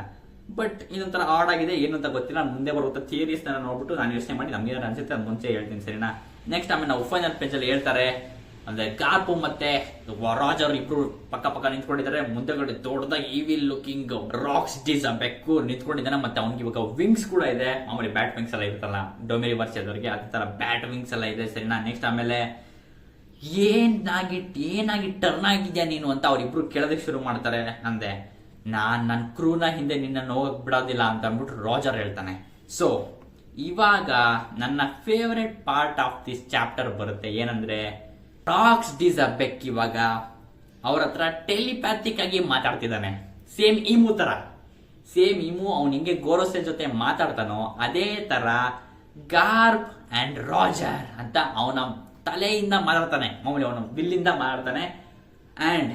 ಬಟ್ ಇದೊಂಥರ ಆಡ್ ಆಗಿದೆ, ಏನು ಅಂತ ಗೊತ್ತಿಲ್ಲ. ಮುಂದೆ ಬರುವಂತ ಥಿಯರೀಸ್ ನೋಡ್ಬಿಟ್ಟು ನಾನು ಯೋಚನೆ ಮಾಡಿ ನಮ್ಗೆ ಏನಾರು ಅನ್ಸುತ್ತೆ ಅದು ಮುಂಚೆ ಹೇಳ್ತೀನಿ, ಸರಿನಾ? ನೆಕ್ಸ್ಟ್ ಆಮೇಲೆ ನಾವು ಫೈನಲ್ ಪೇಜ್ ಅಲ್ಲಿ ಹೇಳ್ತಾರೆ, ಅಂದ್ರೆ ಗಾರ್ಪು ಮತ್ತೆ ರಾಜರ್ ಇಬ್ರು ಪಕ್ಕ ಪಕ್ಕ ನಿಂತ್ಕೊಂಡಿದ್ದಾರೆ. ಮುಂದೆಗಡೆ ದೊಡ್ಡದಾಗಿ ಈವಿಲ್ ಲುಕಿಂಗ್ ರಾಕ್ಸ್ ಡಿಸಬೆಕ್ಕು ನಿಂತ್ಕೊಂಡಿದ್ದಾನೆ. ಮತ್ತೆ ಅವ್ನಿಗೆ ಇವಾಗ ವಿಂಗ್ಸ್ ಕೂಡ ಇದೆ, ಮಾಮೂಲಿ ಬ್ಯಾಟ್ ವಿಂಗ್ಸ್ ಎಲ್ಲ ಇರುತ್ತಲ್ಲ ಡೊಮೆರಿ ವರ್ಷದವರೆಗೆ, ಅದೇ ತರ ಬ್ಯಾಟ್ ವಿಂಗ್ಸ್ ಎಲ್ಲ ಇದೆ, ಸರಿನಾ? ನೆಕ್ಸ್ಟ್ ಆಮೇಲೆ ಏನಾಗಿ ಟರ್ನ್ ಆಗಿದ್ಯಾ ನೀನು ಅಂತ ಅವ್ರಿಬ್ರು ಕೇಳೋದಕ್ಕೆ ಶುರು ಮಾಡ್ತಾರೆ. ಅಂದೆ ನನ್ನ ಕ್ರೂನ ಹಿಂದೆ ನಿನ್ನ ಹೋಗಕ್ ಬಿಡೋದಿಲ್ಲ ಅಂತ ಅಂದ್ಬಿಟ್ಟು ರಾಜರ್ ಹೇಳ್ತಾನೆ. ಸೊ ಇವಾಗ ನನ್ನ favourite part of this chapter ಬರುತ್ತೆ, ಏನಂದ್ರೆ ರಾಕ್ಸ್ ಡಿಸಬೆಕ್ ಇವಾಗ ಅವ್ರ ಹತ್ರ ಟೆಲಿಪ್ಯಾಥಿಕ್ ಆಗಿ ಮಾತಾಡ್ತಿದ್ದಾನೆ. ಸೇಮ್ ಇಮು ತರ, ಸೇಮ್ ಇಮು ಅವ್ನು ಹಿಂಗೆ ಗೋರೋಸೆಲ್ ಜೊತೆ ಮಾತಾಡ್ತಾನೋ ಅದೇ ತರ ಗಾರ್ಪ್ ಅಂಡ್ ರಾಜರ್ ಅಂತ ಅವನ ತಲೆಯಿಂದ ಮಾತಾಡ್ತಾನೆ, ಮಾಮೂಲಿ ಅವನು ಬಿಲ್ಲಿಂದ ಮಾತಾಡ್ತಾನೆ. ಅಂಡ್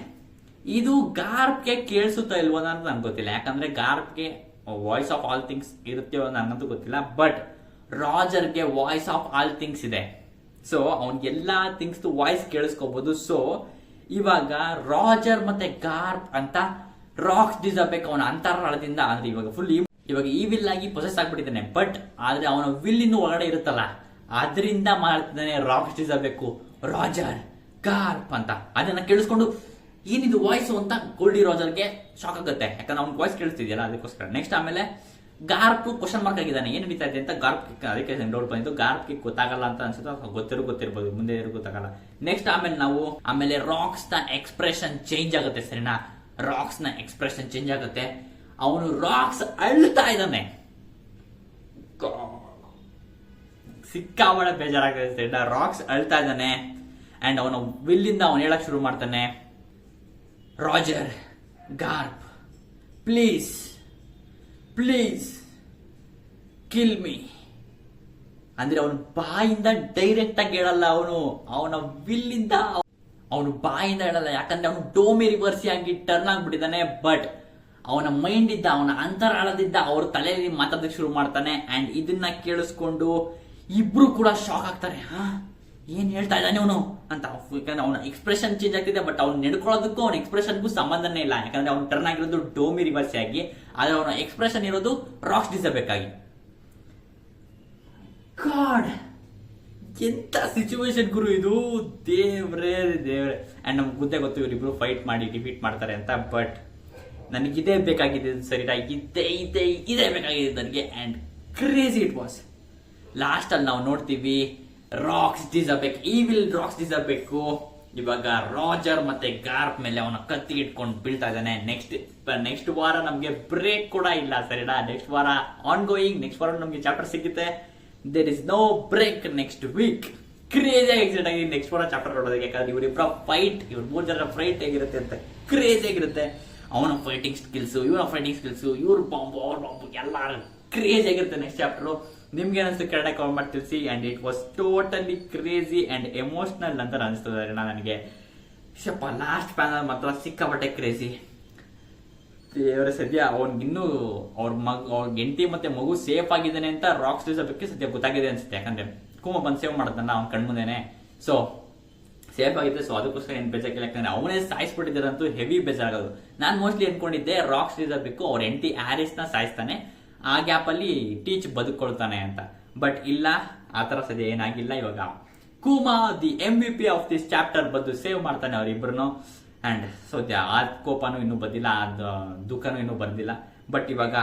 ಇದು ಗಾರ್ಪ್ಗೆ ಕೇಳಿಸುತ್ತಾ ಇಲ್ವೋ ಅಂತ ನನ್ಗೆ ಗೊತ್ತಿಲ್ಲ, ಯಾಕಂದ್ರೆ ಗಾರ್ಪ್ಗೆ ವಾಯ್ಸ್ ಆಫ್ ಆಲ್ ಥಿಂಗ್ಸ್ ಇರುತ್ತೋ ನನಗಂತೂ ಗೊತ್ತಿಲ್ಲ, ಬಟ್ ರಾಜರ್ಗೆ ವಾಯ್ಸ್ ಆಫ್ ಆಲ್ ಥಿಂಗ್ಸ್ ಇದೆ. ಸೊ ಅವ್ನಿಗೆಲ್ಲಾ ಥಿಂಗ್ಸ್ ವಾಯ್ಸ್ ಕೇಳಿಸ್ಕೋಬಹುದು. ಸೊ ಇವಾಗ ರಾಜರ್ ಮತ್ತೆ ಗಾರ್ಪ್ ಅಂತ ರಾಕ್ಸ್ ಡಿಸಬೆಕ್ ಅವನ ಅಂತರಾಳದಿಂದ, ಅಂದ್ರೆ ಇವಾಗ ಈ ವಿಲ್ ಆಗಿ ಪೊಸೆಸ್ ಆಗ್ಬಿಟ್ಟಿದ್ದಾನೆ, ಬಟ್ ಆದ್ರೆ ಅವನ ವಿಲ್ ಇನ್ನು ಒಳಗಡೆ ಇರುತ್ತಲ್ಲ ಅದರಿಂದ ಮಾಡ್ತಿದ್ದಾನೆ ರಾಕ್ಸ್ ಡಿಸಬೆಕ್ ರಾಜರ್ ಗಾರ್ಪ್ ಅಂತ. ಅದನ್ನ ಕೇಳಿಸ್ಕೊಂಡು ಏನಿದು ವಾಯ್ಸ್ ಅಂತ ಗೋಲ್ಡಿ ರಾಜರ್ಗೆ ಶಾಕ್ ಆಗುತ್ತೆ, ಯಾಕಂದ್ರೆ ಅವ್ನ ವಾಯ್ಸ್ ಕೇಳಿಸ್ತಿದ್ಯಲ್ಲ ಅದಕ್ಕೋಸ್ಕರ. ನೆಕ್ಸ್ಟ್ ಆಮೇಲೆ ಗಾರ್ಪ್ ಕ್ವಶನ್ ಮಾರ್ಕ್ ಆಗಿದ್ದಾನೆ, ಏನ್ ನಡೀತಾ ಇದೆ ಅಂತ ಗಾರ್ಪ್ ಅದಕ್ಕೆ ಡೌಟ್ ಬಂದಿತ್ತು. ಗಾರ್ಪ್ಗೆ ಗೊತ್ತಾಗಲ್ಲ ಅಂತ ಅನ್ಸುತ್ತೆ, ಗೊತ್ತಿರ್ಬೋದು, ಮುಂದೆ ಗೊತ್ತಾಗಲ್ಲ. ನೆಕ್ಸ್ಟ್ ಆಮೇಲೆ ರಾಕ್ಸ್ ನ ಎಕ್ಸ್ಪ್ರೆಷನ್ ಚೇಂಜ್ ಆಗುತ್ತೆ, ಸರಿನಾ? ರಾಕ್ಸ್ ನ ಎಕ್ಸ್ಪ್ರೆಷನ್ ಚೇಂಜ್ ಆಗುತ್ತೆ. ಅವನು ರಾಕ್ಸ್ ಅಳ್ತಾ ಇದ್ದಾನೆ, ಸಿಕ್ಕಾಬಳೆ ಬೇಜಾರಾಗುತ್ತೆ ಸರಿನಾ? ರಾಕ್ಸ್ ಅಳ್ತಾ ಇದ್ದಾನೆ ಅಂಡ್ ಅವನ ವಿಲ್ಲಿಂದ ಅವನು ಹೇಳಕ್ ಶುರು ಮಾಡ್ತಾನೆ, Roger Garp please please kill me ಅಂದ್ರೆ ಅವನು ಬಾಯಿಂದ ಡೈರೆಕ್ಟ್ ಆಗಿ ಹೇಳಲ್ಲ, ಅವನ ವಿಲ್ಲಿಂದ ಅವನು ಬಾಯಿಂದ ಹೇಳಲ್ಲ, ಯಾಕಂದ್ರೆ ಅವನು ಡೋಮಿ ರಿವರ್ಸಿ ಆಗಿ ಟರ್ನ್ ಆಗ್ಬಿಟ್ಟಿದ್ದಾನೆ. ಬಟ್ ಅವನ ಮೈಂಡ್ ಇದ್ದ, ಅವನ ಅಂತರಾಳದಿದ್ದ ಅವ್ರ ತಲೆಯಲ್ಲಿ ಮಾತಾಡೋದಕ್ಕೆ ಶುರು ಮಾಡ್ತಾನೆ. ಅಂಡ್ ಇದನ್ನ ಕೇಳಿಸ್ಕೊಂಡು ಇಬ್ರು ಕೂಡ ಶಾಕ್ ಆಗ್ತಾರೆ, ಏನ್ ಹೇಳ್ತಾ ಇದ್ದಾನೆ ಅವನು ಅಂತ. ಯಾಕಂದ್ರೆ ಅವನ ಎಕ್ಸ್ಪ್ರೆಷನ್ ಚೇಂಜ್ ಆಗ್ತಿದೆ, ಬಟ್ ಅವ್ನು ನಡ್ಕೊಳ್ಳೋದಕ್ಕೂ ಅವನ ಎಕ್ಸ್ಪ್ರೆಷನ್ಗೂ ಸಂಬಂಧನೇ ಇಲ್ಲ, ಯಾಕಂದ್ರೆ ಅವ್ನು ಟರ್ನ್ ಆಗಿರೋದು ಡೋಮಿ ರಿವರ್ಸಿ ಆಗಿ, ಆದ್ರೆ ಅವನ ಎಕ್ಸ್ಪ್ರೆಷನ್ ಇರೋದು ರಾಕ್ಸ್ ಡಿಸಬೆಕ್ಕಾಗಿ. ಗಾಡ್, ಎಂತ ಸಿಚುವೇಶನ್ ಗುರು ಇದು, ದೇವ್ರೇ. ಅಂಡ್ ನಮ್ಗೆ ಗೊತ್ತು ಇವರಿಬ್ರು ಫೈಟ್ ಮಾಡಿ ಡಿಫೀಟ್ ಮಾಡ್ತಾರೆ ಅಂತ, ಬಟ್ ನನಗಿದೇ ಬೇಕಾಗಿದೆ, ಸರಿನಾ? ಇದೇ ಬೇಕಾಗಿದೆ ನನಗೆ. And crazy it was. Last ಅಲ್ಲಿ ನಾವು ನೋಡ್ತೀವಿ ರಾಕ್ಸ್ ಡಿಸಬೆಕ್, ಈವಿಲ್ ರಾಕ್ಸ್ ಡಿಸಬೆಕ್ ಇವಾಗ ರಾಜರ್ ಮತ್ತೆ ಗಾರ್ಪ್ ಮೇಲೆ ಅವನ ಕತ್ತಿ ಇಟ್ಕೊಂಡು ಬೀಳ್ತಾ ಇದ್ದಾನೆ. ನೆಕ್ಸ್ಟ್ ವಾರ ನಮ್ಗೆ ಬ್ರೇಕ್ ಕೂಡ ಇಲ್ಲ, ಸರಿನಾ? ನೆಕ್ಸ್ಟ್ ವಾರ ಆನ್ ಗೋಯಿಂಗ್, ನೆಕ್ಸ್ಟ್ ವಾರ ನಮ್ಗೆ ಚಾಪ್ಟರ್ ಸಿಗುತ್ತೆ. There is no break next week. Crazy excite ಆಗಿ ನೆಕ್ಸ್ಟ್ ವಾರ ಚಾಪ್ಟರ್ ನೋಡೋದಕ್ಕೆ, ಯಾಕಂದ್ರೆ ಇವರಿಬ್ಬರ ಫೈಟ್, ಇವ್ರ 3 ಜನರ ಫೈಟ್ ಹೇಗಿರುತ್ತೆ ಅಂತ ಕ್ರೇಜಿ ಆಗಿರುತ್ತೆ. ಅವನ ಫೈಟಿಂಗ್ ಸ್ಕಿಲ್ಸ್, ಇವನ ಫೈಟಿಂಗ್ ಸ್ಕಿಲ್ಸ್, ಇವ್ರ ಬಾಂಬು ಅವ್ರ ಬಾಂಬು ಎಲ್ಲ ಕ್ರೇಜಿ ಆಗಿರುತ್ತೆ ನೆಕ್ಸ್ಟ್ ಚಾಪ್ಟರ್. ನಿಮ್ಗೆ ಅನಿಸ್ತು ಕೆಳಗಡೆ ಕಾಮೆಂಟ್ ಮಾಡಿ ತಿಳಿಸಿ. And it was totally crazy and emotional ಅಂತ ಅನಿಸ್ತದೆ ನನಗೆ. ಲಾಸ್ಟ್ ಪ್ಯಾನಲ್ ಮಾತ್ರ ಸಿಕ್ಕಾಪಟ್ಟೆ ಕ್ರೇಜಿ. ದೇವರ ಸದ್ಯ ಅವ್ನಿಗಿನ್ನೂ ಅವ್ರ ಹೆಂಡತಿ ಮತ್ತೆ ಮಗು ಸೇಫ್ ಆಗಿದ್ದಾನೆ ಅಂತ ರಾಕ್ಸ್ ಡಿಸಬೆಕ್ಗೆ ಸದ್ಯ ಗೊತ್ತಾಗಿದೆ ಅನ್ಸುತ್ತೆ, ಯಾಕಂದ್ರೆ ಕುಮ ಬಂದು ಸೇವ್ ಮಾಡ್ತಾನ ಅವ್ನ ಕಣ್ಮುಂದೇನೆ. ಸೊ ಸೇಫ್ ಆಗಿದೆ. ಸೊ ಅದಕ್ಕೋಸ್ಕರ ಏನ್ ಬೇಜಾಗಿಲ್ಲ, ಯಾಕಂದ್ರೆ ಅವನೇ ಸಾಯಿಸ್ಬಿಟ್ಟಿದ್ದಾರಂತೂ ಹೆವಿ ಬೇಜಾರಾಗೋದು. ನಾನು ಮೋಸ್ಟ್ಲಿ ಅನ್ಕೊಂಡಿದ್ದೆ ರಾಕ್ಸ್ ಡಿಸಬೆಕ್ ಅವ್ರ ಹೆಂಡತಿ ಆರಿಸ್ ನ ಸಾಯಿಸ್ತಾನೆ, ಆ ಗ್ಯಾಪ್ ಅಲ್ಲಿ ಟೀಚ್ ಬದುಕೊಳ್ತಾನೆ ಅಂತ. ಬಟ್ ಇಲ್ಲ, ಆತರ ಸದ್ಯ ಏನಾಗಿಲ್ಲ. ಇವಾಗ Kuma the MVP of this chapter ಬಂದು ಸೇವ್ ಮಾಡ್ತಾನೆ ಅವರಿಬ್ಬರನ್ನು. ಅಂಡ್ ಸದ್ಯ ಆ ಕೋಪನೂ ಇನ್ನೂ ಬಂದಿಲ್ಲ, ಆ ದುಃಖನೂ ಇನ್ನೂ ಬಂದಿಲ್ಲ. ಬಟ್ ಇವಾಗ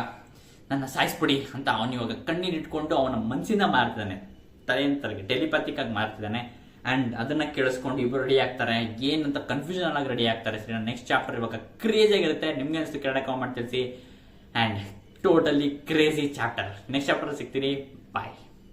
ನನ್ನ ಸಾಯಿಸ್ಬಿಡಿ ಅಂತ ಅವನು ಇವಾಗ ಕಣ್ಣೀರಿಟ್ಕೊಂಡು ಅವನ ಮನಸ್ಸಿಂದ ಮಾಡ್ತಿದ್ದಾನೆ, ತಲೆಗೆ ಟೆಲಿಪ್ಯಾಥಿಕ್ ಆಗಿ ಮಾಡ್ತಿದ್ದಾನೆ. ಅಂಡ್ ಅದನ್ನ ಕೇಳಿಸ್ಕೊಂಡು ಇಬ್ಬರು ರೆಡಿ ಆಗ್ತಾರೆ, ಏನಂತ ಕನ್ಫ್ಯೂಷನ್ ಆಗಿ ರೆಡಿ ಆಗ್ತಾರೆ. ಸರಿ, ನೆಕ್ಸ್ಟ್ ಚಾಪ್ಟರ್ ಇವಾಗ ಕ್ರೇಜಿ ಆಗಿರುತ್ತೆ. ನಿಮ್ಗೆ ಅನಿಸ್ತು ಕೆಳಗಡೆ ಕಾಮೆಂಟ್ ತಿಳಿಸಿ. And totally crazy chapter. Next chapter ಸಿಗ್ತೀನಿ. ಬಾಯ್.